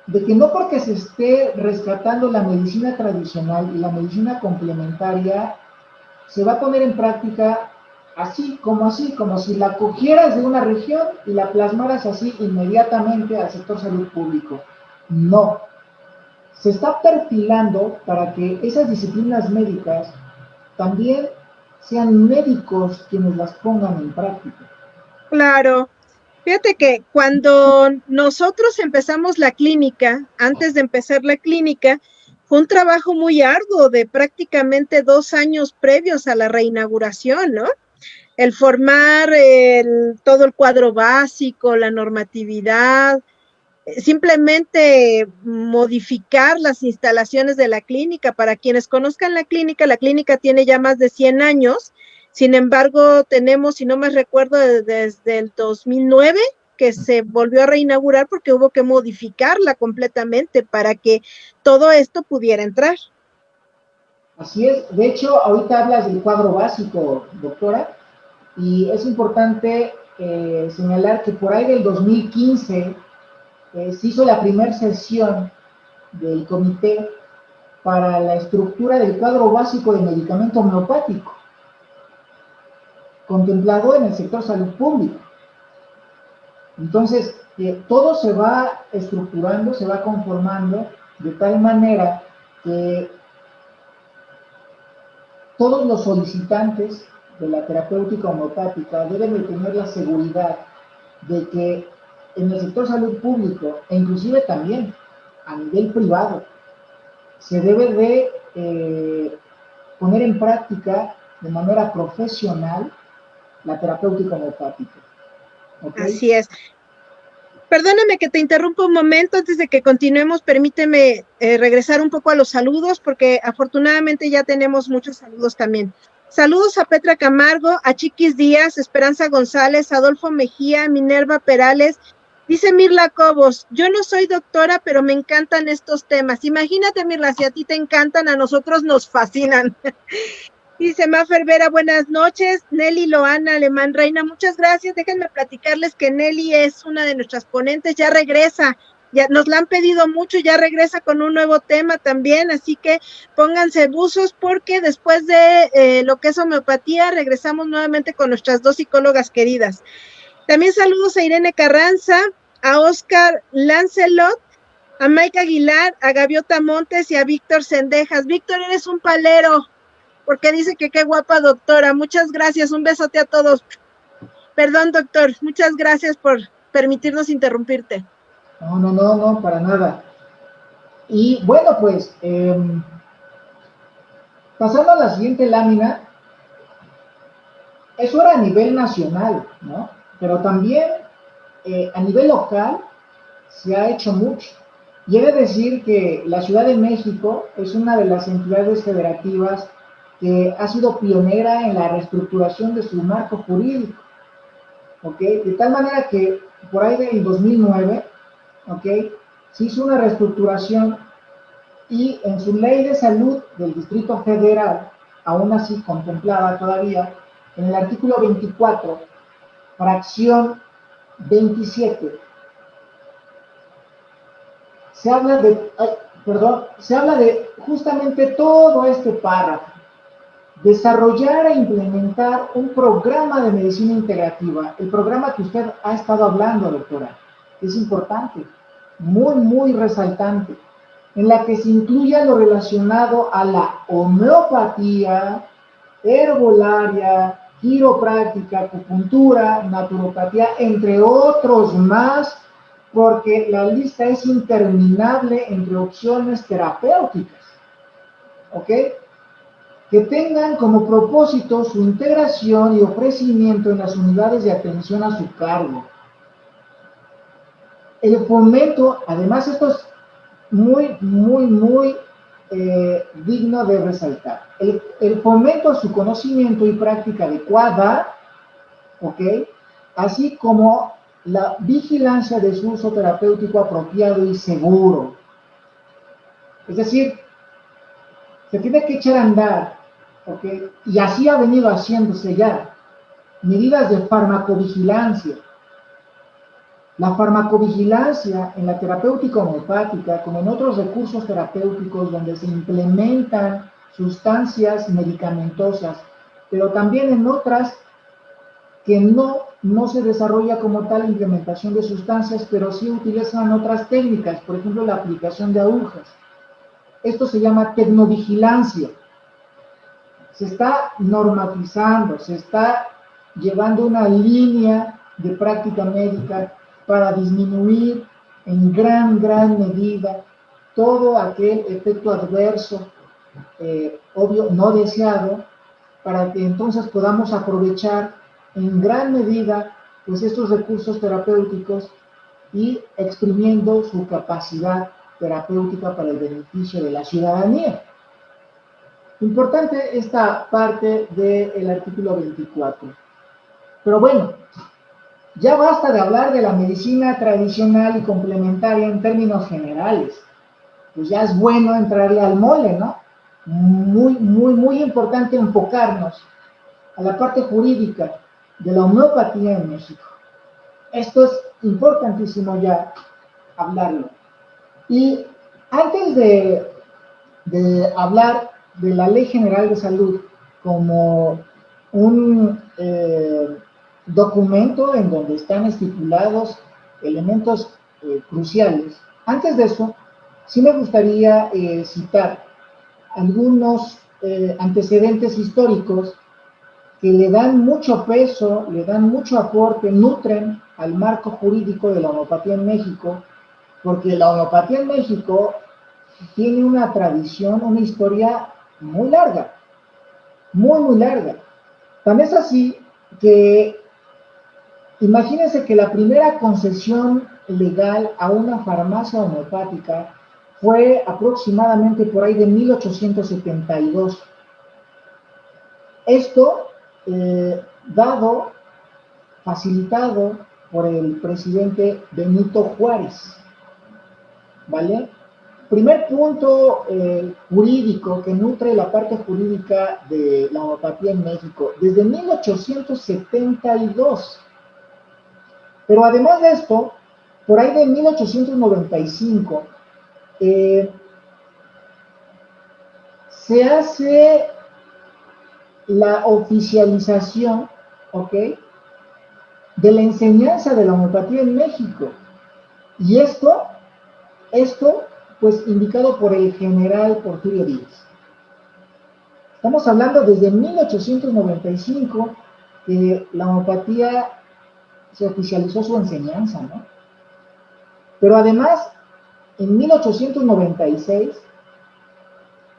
de que no porque se esté rescatando la medicina tradicional y la medicina complementaria se va a poner en práctica así, como si la cogieras de una región y la plasmaras así inmediatamente al sector salud público. No. Se está perfilando para que esas disciplinas médicas también sean médicos quienes las pongan en práctica. Claro. Fíjate que cuando nosotros empezamos la clínica, antes de empezar la clínica, fue un trabajo muy arduo de prácticamente 2 años previos a la reinauguración, ¿no? El formar todo el cuadro básico, la normatividad, simplemente modificar las instalaciones de la clínica. Para quienes conozcan la clínica tiene ya más de 100 años, sin embargo, tenemos, si no me recuerdo, desde el 2009 que se volvió a reinaugurar porque hubo que modificarla completamente para que todo esto pudiera entrar. Así es. De hecho, ahorita hablas del cuadro básico, doctora, y es importante señalar que por ahí del 2015 se hizo la primera sesión del comité para la estructura del cuadro básico de medicamento homeopático, contemplado en el sector salud público. Entonces, todo se va estructurando, se va conformando de tal manera que todos los solicitantes de la terapéutica homeopática deben de tener la seguridad de que en el sector salud público, e inclusive también a nivel privado, se debe de poner en práctica de manera profesional la terapéutica homeopática. ¿Okay? Así es. Perdóname que te interrumpa un momento antes de que continuemos. Permíteme regresar un poco a los saludos, porque afortunadamente ya tenemos muchos saludos también. Saludos a Petra Camargo, a Chiquis Díaz, Esperanza González, Adolfo Mejía, Minerva Perales. Dice Mirla Cobos, yo no soy doctora, pero me encantan estos temas. Imagínate, Mirla, si a ti te encantan, a nosotros nos fascinan. Dice Mafer Vera, buenas noches. Nelly Loana Alemán Reina, muchas gracias. Déjenme platicarles que Nelly es una de nuestras ponentes, ya regresa, ya nos la han pedido mucho, ya regresa con un nuevo tema también, así que pónganse buzos porque después de lo que es homeopatía, regresamos nuevamente con nuestras dos psicólogas queridas. También saludos a Irene Carranza, a Oscar Lancelot, a Mike Aguilar, a Gaviota Montes y a Víctor Sendejas. Víctor, eres un palero, porque dice que qué guapa doctora. Muchas gracias, un besote a todos. Perdón, doctor, muchas gracias por permitirnos interrumpirte. No, para nada. Y bueno, pues, pasando a la siguiente lámina, eso era a nivel nacional, ¿no? Pero también a nivel local se ha hecho mucho. Y he de decir que la Ciudad de México es una de las entidades federativas que ha sido pionera en la reestructuración de su marco jurídico, ¿ok? De tal manera que por ahí del 2009, ¿ok? Se hizo una reestructuración y en su ley de salud del Distrito Federal, aún así contemplada todavía, en el artículo 24, fracción 27, se habla de justamente todo este párrafo. Desarrollar e implementar un programa de medicina integrativa, el programa que usted ha estado hablando, doctora, es importante, muy resaltante, en la que se incluya lo relacionado a la homeopatía, herbolaria, quiropráctica, acupuntura, naturopatía, entre otros más, porque la lista es interminable entre opciones terapéuticas, ¿ok? Que tengan como propósito su integración y ofrecimiento en las unidades de atención a su cargo. El fomento, además esto es muy digno de resaltar, el fomento a su conocimiento y práctica adecuada, ¿ok? Así como la vigilancia de su uso terapéutico apropiado y seguro. Es decir, se tiene que echar a andar, ¿ok? Y así ha venido haciéndose ya. Medidas de farmacovigilancia. La farmacovigilancia en la terapéutica homeopática, como en otros recursos terapéuticos donde se implementan sustancias medicamentosas, pero también en otras que no se desarrolla como tal la implementación de sustancias, pero sí utilizan otras técnicas, por ejemplo la aplicación de agujas. Esto se llama tecnovigilancia. Se está normatizando, se está llevando una línea de práctica médica para disminuir en gran medida todo aquel efecto adverso, obvio, no deseado, para que entonces podamos aprovechar en gran medida pues estos recursos terapéuticos y exprimiendo su capacidad terapéutica para el beneficio de la ciudadanía. Importante esta parte del artículo 24. Pero bueno, ya basta de hablar de la medicina tradicional y complementaria en términos generales. Pues ya es bueno entrarle al mole, ¿no? Muy importante enfocarnos a la parte jurídica de la homeopatía en México. Esto es importantísimo ya hablarlo. Y antes de hablar de la Ley General de Salud como un documento en donde están estipulados elementos cruciales, antes de eso, sí me gustaría citar algunos antecedentes históricos que le dan mucho peso, le dan mucho aporte, nutren al marco jurídico de la homeopatía en México, porque la homeopatía en México tiene una tradición, una historia muy larga, muy larga. Tan es así que imagínense que la primera concesión legal a una farmacia homeopática fue aproximadamente por ahí de 1872. Esto facilitado por el presidente Benito Juárez, ¿vale? Primer punto jurídico que nutre la parte jurídica de la homeopatía en México, desde 1872. Pero además de esto, por ahí de 1895, se hace la oficialización, ¿ok?, de la enseñanza de la homeopatía en México. Y esto, pues indicado por el general Porfirio Díaz. Estamos hablando desde 1895 que la homeopatía se oficializó su enseñanza, ¿no? Pero además, en 1896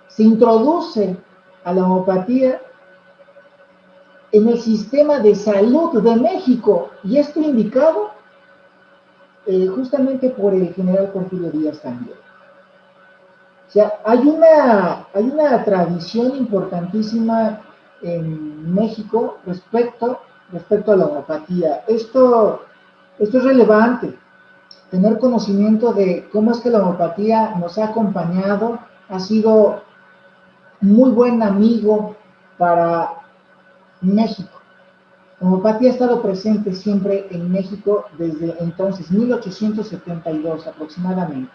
se introduce a la homeopatía en el sistema de salud de México, y esto indicado justamente por el general Porfirio Díaz también. O sea, hay una tradición importantísima en México respecto a la homeopatía. Esto es relevante, tener conocimiento de cómo es que la homeopatía nos ha acompañado, ha sido muy buen amigo para México. La homeopatía ha estado presente siempre en México desde entonces, 1872 aproximadamente.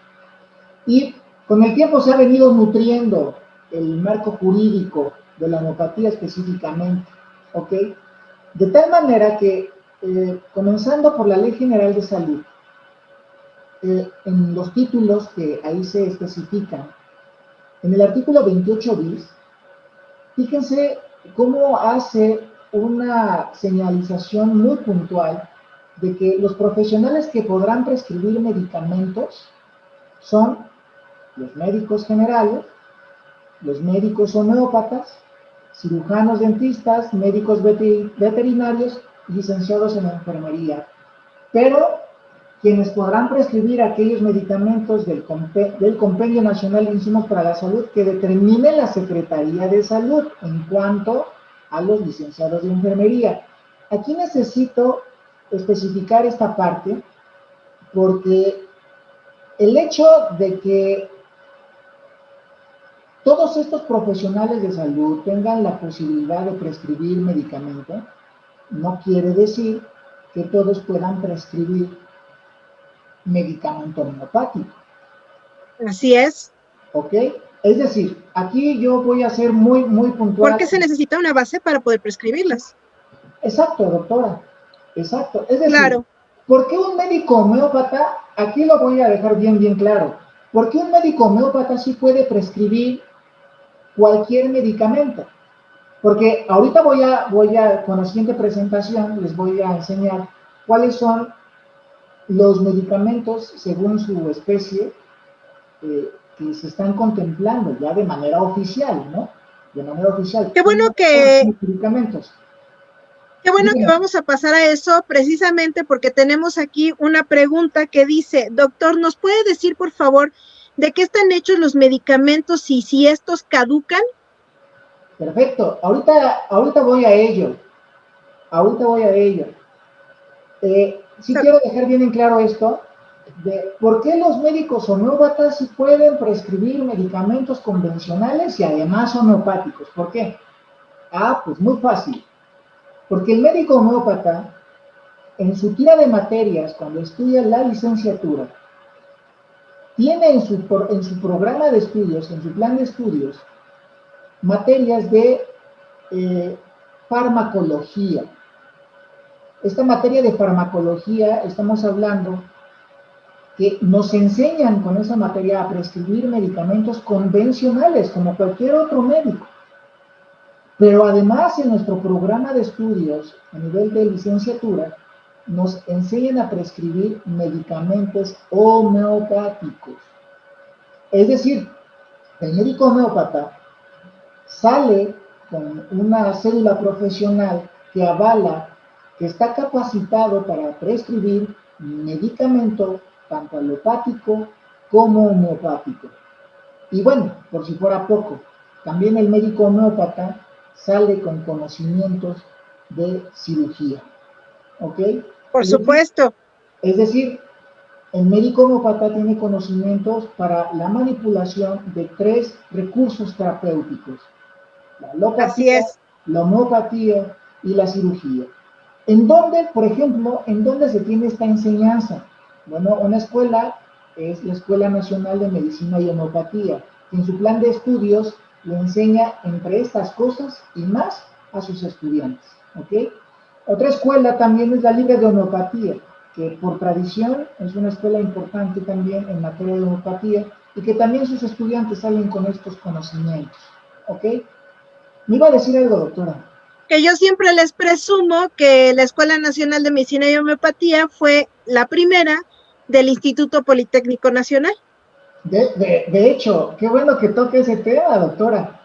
Y con el tiempo se ha venido nutriendo el marco jurídico de la homeopatía específicamente, ¿ok? De tal manera que, comenzando por la Ley General de Salud, en los títulos que ahí se especifican, en el artículo 28 bis, fíjense cómo hace una señalización muy puntual de que los profesionales que podrán prescribir medicamentos son los médicos generales, los médicos homeópatas, cirujanos dentistas, médicos veterinarios y licenciados en enfermería. Pero quienes podrán prescribir aquellos medicamentos del Compendio Nacional de Insumos para la Salud que determine la Secretaría de Salud en cuanto a los licenciados de enfermería. Aquí necesito especificar esta parte porque el hecho de que todos estos profesionales de salud tengan la posibilidad de prescribir medicamento no quiere decir que todos puedan prescribir medicamento homeopático. Así es. ¿Ok? Es decir, aquí yo voy a ser muy puntual. Porque se necesita una base para poder prescribirlas. Exacto, doctora. Exacto. Es decir, claro. ¿Por qué un médico homeópata? Aquí lo voy a dejar bien claro. ¿Por qué un médico homeópata sí puede prescribir cualquier medicamento? Porque ahorita voy a con la siguiente presentación les voy a enseñar cuáles son los medicamentos según su especie que se están contemplando ya de manera oficial, ¿no? De manera oficial. Qué bueno medicamentos. Qué bueno que vamos a pasar a eso precisamente porque tenemos aquí una pregunta que dice, doctor, ¿nos puede decir por favor de qué están hechos los medicamentos y si estos caducan? Perfecto, ahorita voy a ello. Sí quiero dejar bien en claro esto, de por qué los médicos homeópatas sí pueden prescribir medicamentos convencionales y además homeopáticos. ¿Por qué? Pues muy fácil. Porque el médico homeópata, en su tira de materias, cuando estudia la licenciatura, tiene en su programa de estudios, en su plan de estudios, materias de farmacología. Esta materia de farmacología, estamos hablando que nos enseñan con esa materia a prescribir medicamentos convencionales, como cualquier otro médico. Pero además en nuestro programa de estudios a nivel de licenciatura, nos enseñan a prescribir medicamentos homeopáticos. Es decir, el médico homeópata sale con una cédula profesional que avala que está capacitado para prescribir medicamento tanto alopático como homeopático. Y bueno, por si fuera poco, también el médico homeópata sale con conocimientos de cirugía. ¿Ok? Por supuesto. Es decir, el médico homeópata tiene conocimientos para la manipulación de 3 recursos terapéuticos: la alopatía, la homeopatía y la cirugía. ¿En dónde, por ejemplo, en dónde se tiene esta enseñanza? Bueno, una escuela es la Escuela Nacional de Medicina y Homeopatía, que en su plan de estudios le enseña entre estas cosas y más a sus estudiantes. ¿Ok? Otra escuela también es la Libre de Homeopatía, que por tradición es una escuela importante también en materia de homeopatía y que también sus estudiantes salen con estos conocimientos. ¿Ok? Me iba a decir algo, doctora. Que yo siempre les presumo que la Escuela Nacional de Medicina y Homeopatía fue la primera del Instituto Politécnico Nacional. De hecho, qué bueno que toque ese tema, doctora.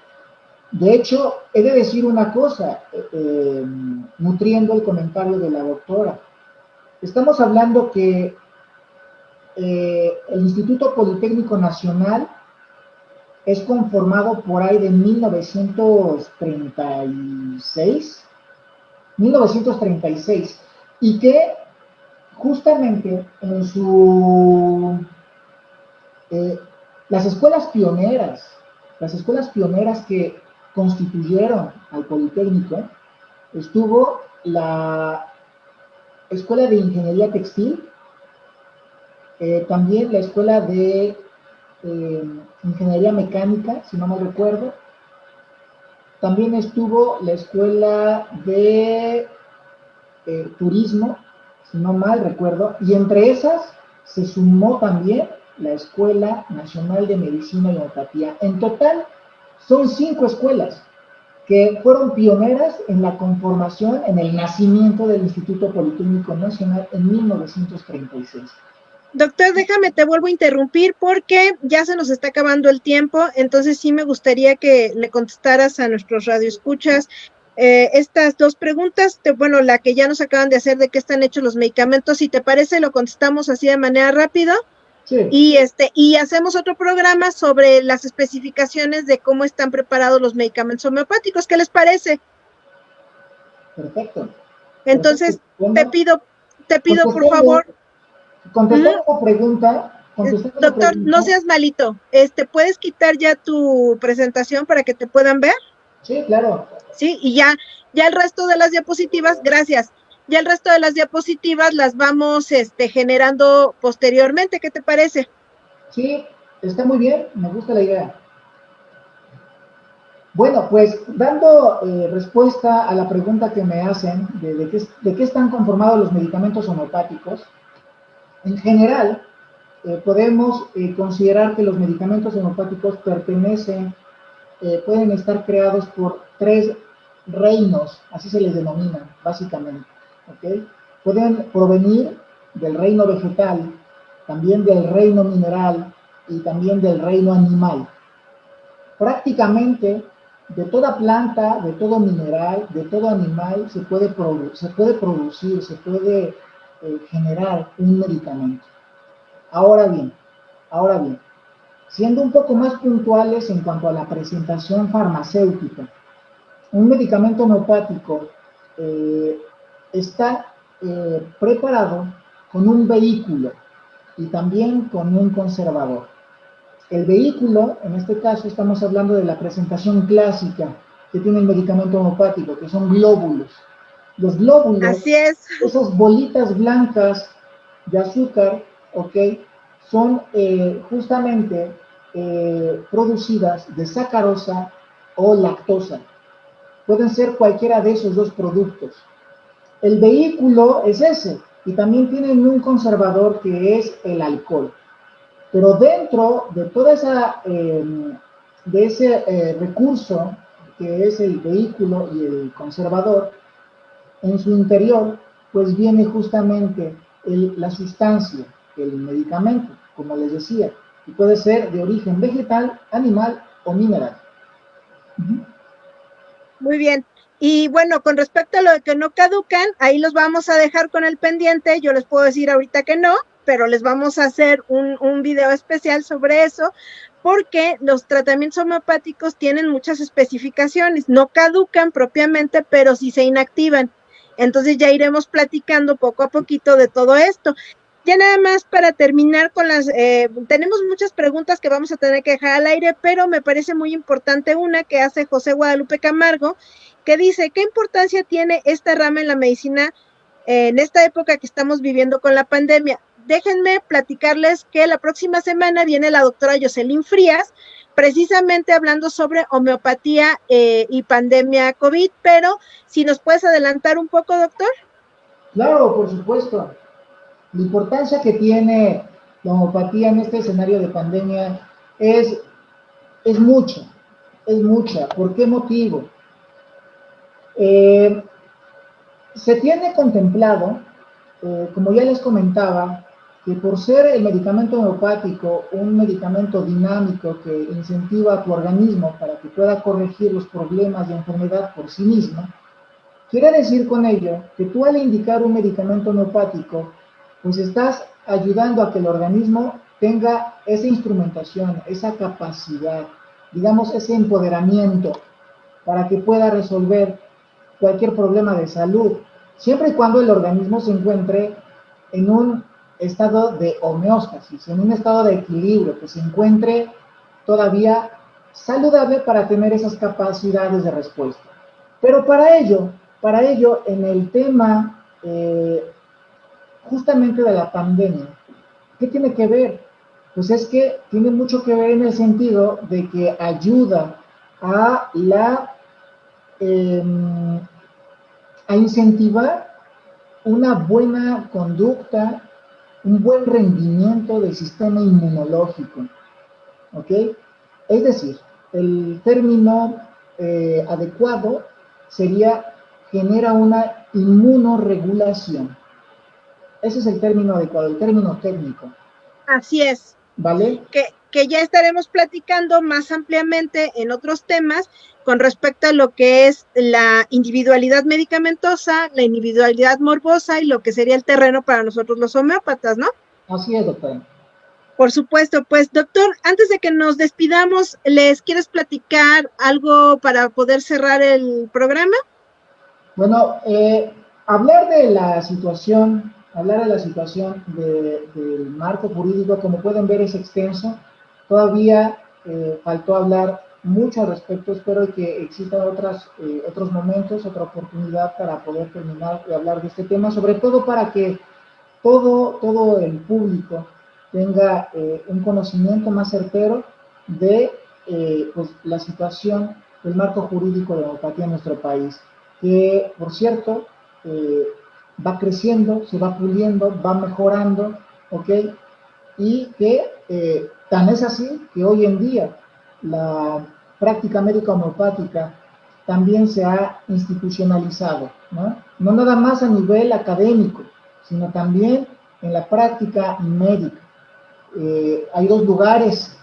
De hecho, he de decir una cosa, nutriendo el comentario de la doctora. Estamos hablando que el Instituto Politécnico Nacional es conformado por ahí de 1936, y que justamente en las escuelas pioneras que constituyeron al Politécnico, estuvo la Escuela de Ingeniería Textil, también la Escuela de Ingeniería Mecánica, si no me recuerdo. También estuvo la Escuela de Turismo, si no mal recuerdo, y entre esas se sumó también la Escuela Nacional de Medicina y Homeopatía. En total, son 5 escuelas que fueron pioneras en la conformación, en el nacimiento del Instituto Politécnico Nacional en 1936. Doctor, déjame, te vuelvo a interrumpir porque ya se nos está acabando el tiempo, entonces sí me gustaría que le contestaras a nuestros radioescuchas estas 2 preguntas, bueno, la que ya nos acaban de hacer de qué están hechos los medicamentos, si te parece lo contestamos así de manera rápida. Sí. Y hacemos otro programa sobre las especificaciones de cómo están preparados los medicamentos homeopáticos. ¿Qué les parece? Perfecto. Entonces, Perfecto. te pido por favor. Contestando la pregunta. Doctor, no seas malito. ¿Puedes quitar ya tu presentación para que te puedan ver? Sí, claro. Sí, y ya el resto de las diapositivas, gracias. Ya el resto de las diapositivas las vamos generando posteriormente. ¿Qué te parece? Sí, está muy bien, me gusta la idea. Bueno, pues dando respuesta a la pregunta que me hacen de qué están conformados los medicamentos homeopáticos, en general podemos considerar que los medicamentos homeopáticos pueden estar creados por 3 reinos, así se les denomina, básicamente. ¿Okay? pueden provenir del reino vegetal, también del reino mineral y también del reino animal. Prácticamente de toda planta, de todo mineral, de todo animal se puede producir, se puede generar un medicamento. Ahora bien, siendo un poco más puntuales en cuanto a la presentación farmacéutica, un medicamento homeopático está preparado con un vehículo y también con un conservador. El vehículo, en este caso estamos hablando de la presentación clásica que tiene el medicamento homeopático, que son glóbulos. Los glóbulos, así es, esas bolitas blancas de azúcar, ¿ok? Son justamente producidas de sacarosa o lactosa. Pueden ser cualquiera de esos dos productos. El vehículo es ese, y también tienen un conservador que es el alcohol. Pero dentro de toda esa, de ese recurso que es el vehículo y el conservador, en su interior, pues viene justamente la sustancia, el medicamento, como les decía, y puede ser de origen vegetal, animal o mineral. muy bien. Y bueno, con respecto a lo de que no caducan, ahí los vamos a dejar con el pendiente. Yo les puedo decir ahorita que no, pero les vamos a hacer un video especial sobre eso, porque los tratamientos homeopáticos tienen muchas especificaciones. No caducan propiamente, pero sí se inactivan. Entonces ya iremos platicando poco a poquito de todo esto. Ya nada más para terminar con tenemos muchas preguntas que vamos a tener que dejar al aire, pero me parece muy importante una que hace José Guadalupe Camargo, que dice, ¿qué importancia tiene esta rama en la medicina en esta época que estamos viviendo con la pandemia? Déjenme platicarles que la próxima semana viene la doctora Jocelyn Frías, precisamente hablando sobre homeopatía y pandemia COVID, pero si nos puedes adelantar un poco, doctor. Claro, por supuesto. La importancia que tiene la homeopatía en este escenario de pandemia es mucha, es mucha. ¿Por qué motivo? Se tiene contemplado, como ya les comentaba, que por ser el medicamento homeopático un medicamento dinámico que incentiva a tu organismo para que pueda corregir los problemas de enfermedad por sí mismo, quiere decir con ello que tú al indicar un medicamento homeopático, pues estás ayudando a que el organismo tenga esa instrumentación, esa capacidad, digamos, ese empoderamiento para que pueda resolver cualquier problema de salud, siempre y cuando el organismo se encuentre en un estado de homeostasis, en un estado de equilibrio, que se encuentre todavía saludable para tener esas capacidades de respuesta. Pero para ello en el tema justamente de la pandemia, ¿qué tiene que ver? Pues es que tiene mucho que ver en el sentido de que ayuda a a incentivar una buena conducta, un buen rendimiento del sistema inmunológico, ¿ok? Es decir, el término adecuado sería genera una inmunorregulación. Ese es el término adecuado, el término técnico. Así es. ¿Vale? Que ya estaremos platicando más ampliamente en otros temas con respecto a lo que es la individualidad medicamentosa, la individualidad morbosa y lo que sería el terreno para nosotros los homeópatas, ¿no? Así es, doctora. Por supuesto, pues doctor, antes de que nos despidamos, ¿les quieres platicar algo para poder cerrar el programa? Bueno, hablar de la situación del marco jurídico, como pueden ver, es extenso. Todavía faltó hablar mucho al respecto. Espero que existan otros momentos, otra oportunidad para poder terminar de hablar de este tema, sobre todo para que todo el público tenga un conocimiento más certero de pues, la situación del marco jurídico de la homeopatía en nuestro país, que por cierto va creciendo, se va puliendo, va mejorando, ¿ok? Y que tan es así que hoy en día la práctica médica homeopática también se ha institucionalizado, ¿no? No nada más a nivel académico, sino también en la práctica médica. Hay dos lugares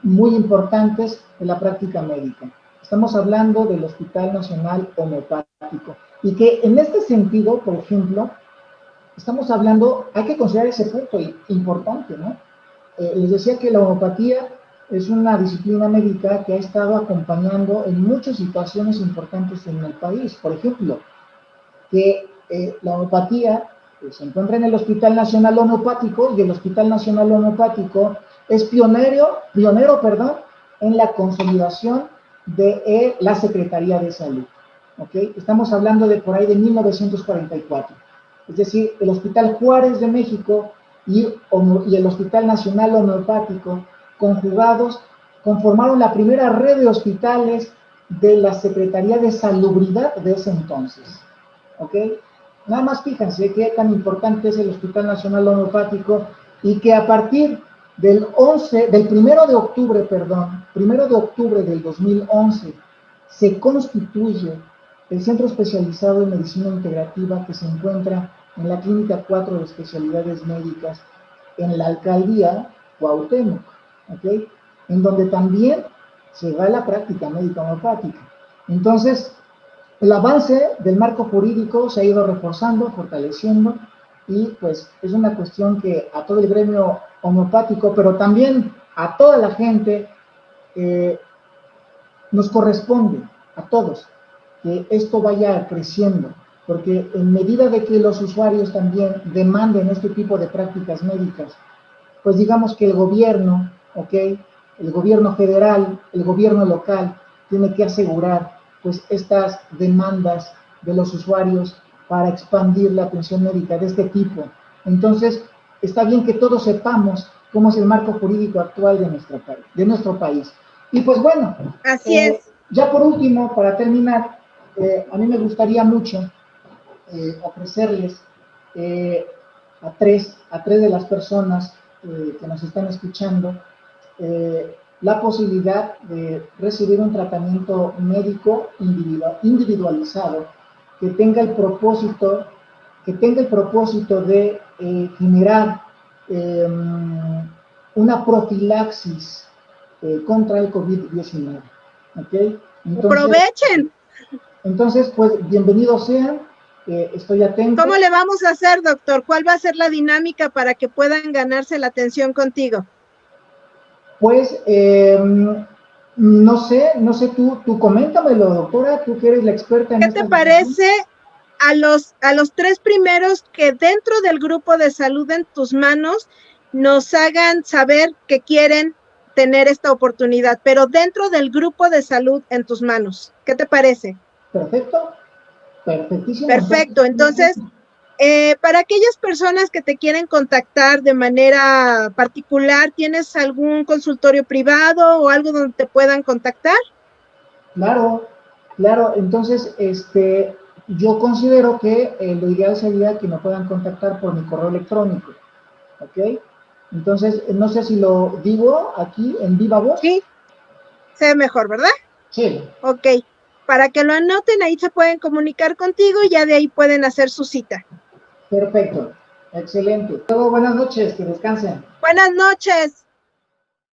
muy importantes en la práctica médica. Estamos hablando del Hospital Nacional Homeopático, y que en este sentido, por ejemplo, estamos hablando, hay que considerar ese punto importante, ¿no? Les decía que la homeopatía es una disciplina médica que ha estado acompañando en muchas situaciones importantes en el país. Por ejemplo, que la homeopatía se encuentra en el Hospital Nacional Homeopático, y el Hospital Nacional Homeopático es pionero, en la consolidación de la Secretaría de Salud. ¿Okay? Estamos hablando de por ahí de 1944. Es decir, el Hospital Juárez de México y el Hospital Nacional Homeopático, conjugados, conformaron la primera red de hospitales de la Secretaría de Salubridad de ese entonces. ¿Ok? Nada más fíjense qué tan importante es el Hospital Nacional Homeopático, y que a partir del 1 de octubre del 2011, se constituye el Centro Especializado en Medicina Integrativa, que se encuentra en la Clínica 4 de Especialidades Médicas, en la Alcaldía Cuauhtémoc, ¿ok? En donde también se da la práctica médica homeopática. Entonces, el avance del marco jurídico se ha ido reforzando, fortaleciendo, y pues es una cuestión que a todo el gremio homeopático, pero también a toda la gente, nos corresponde a todos que esto vaya creciendo, porque en medida de que los usuarios también demanden este tipo de prácticas médicas, pues digamos que el gobierno, ¿ok? El gobierno federal, el gobierno local, tiene que asegurar pues estas demandas de los usuarios para expandir la atención médica de este tipo. Entonces, está bien que todos sepamos cómo es el marco jurídico actual de nuestro país. Y pues bueno, así es. Ya por último, para terminar, a mí me gustaría mucho ofrecerles a tres de las personas que nos están escuchando la posibilidad de recibir un tratamiento médico individualizado que tenga el propósito de generar una profilaxis contra el COVID-19. ¿Okay? Aprovechen. Entonces, pues, bienvenidos sean. Estoy atento. ¿Cómo le vamos a hacer, doctor? ¿Cuál va a ser la dinámica para que puedan ganarse la atención contigo? Pues, no sé, tú coméntamelo, doctora, tú que eres la experta en ¿Qué te parece a los 3 primeros que dentro del grupo de salud en tus manos nos hagan saber que quieren tener esta oportunidad, pero dentro del grupo de salud en tus manos? ¿Qué te parece? Perfecto, perfectísimo. Perfecto, entonces, para aquellas personas que te quieren contactar de manera particular, ¿tienes algún consultorio privado o algo donde te puedan contactar? Claro, entonces, yo considero que lo ideal sería que me puedan contactar por mi correo electrónico, ¿ok? Entonces, no sé si lo digo aquí en viva voz. Sí, se ve mejor, ¿verdad? Sí. Ok, para que lo anoten, ahí se pueden comunicar contigo y ya de ahí pueden hacer su cita. Perfecto, excelente. Luego, buenas noches, que descansen. Buenas noches.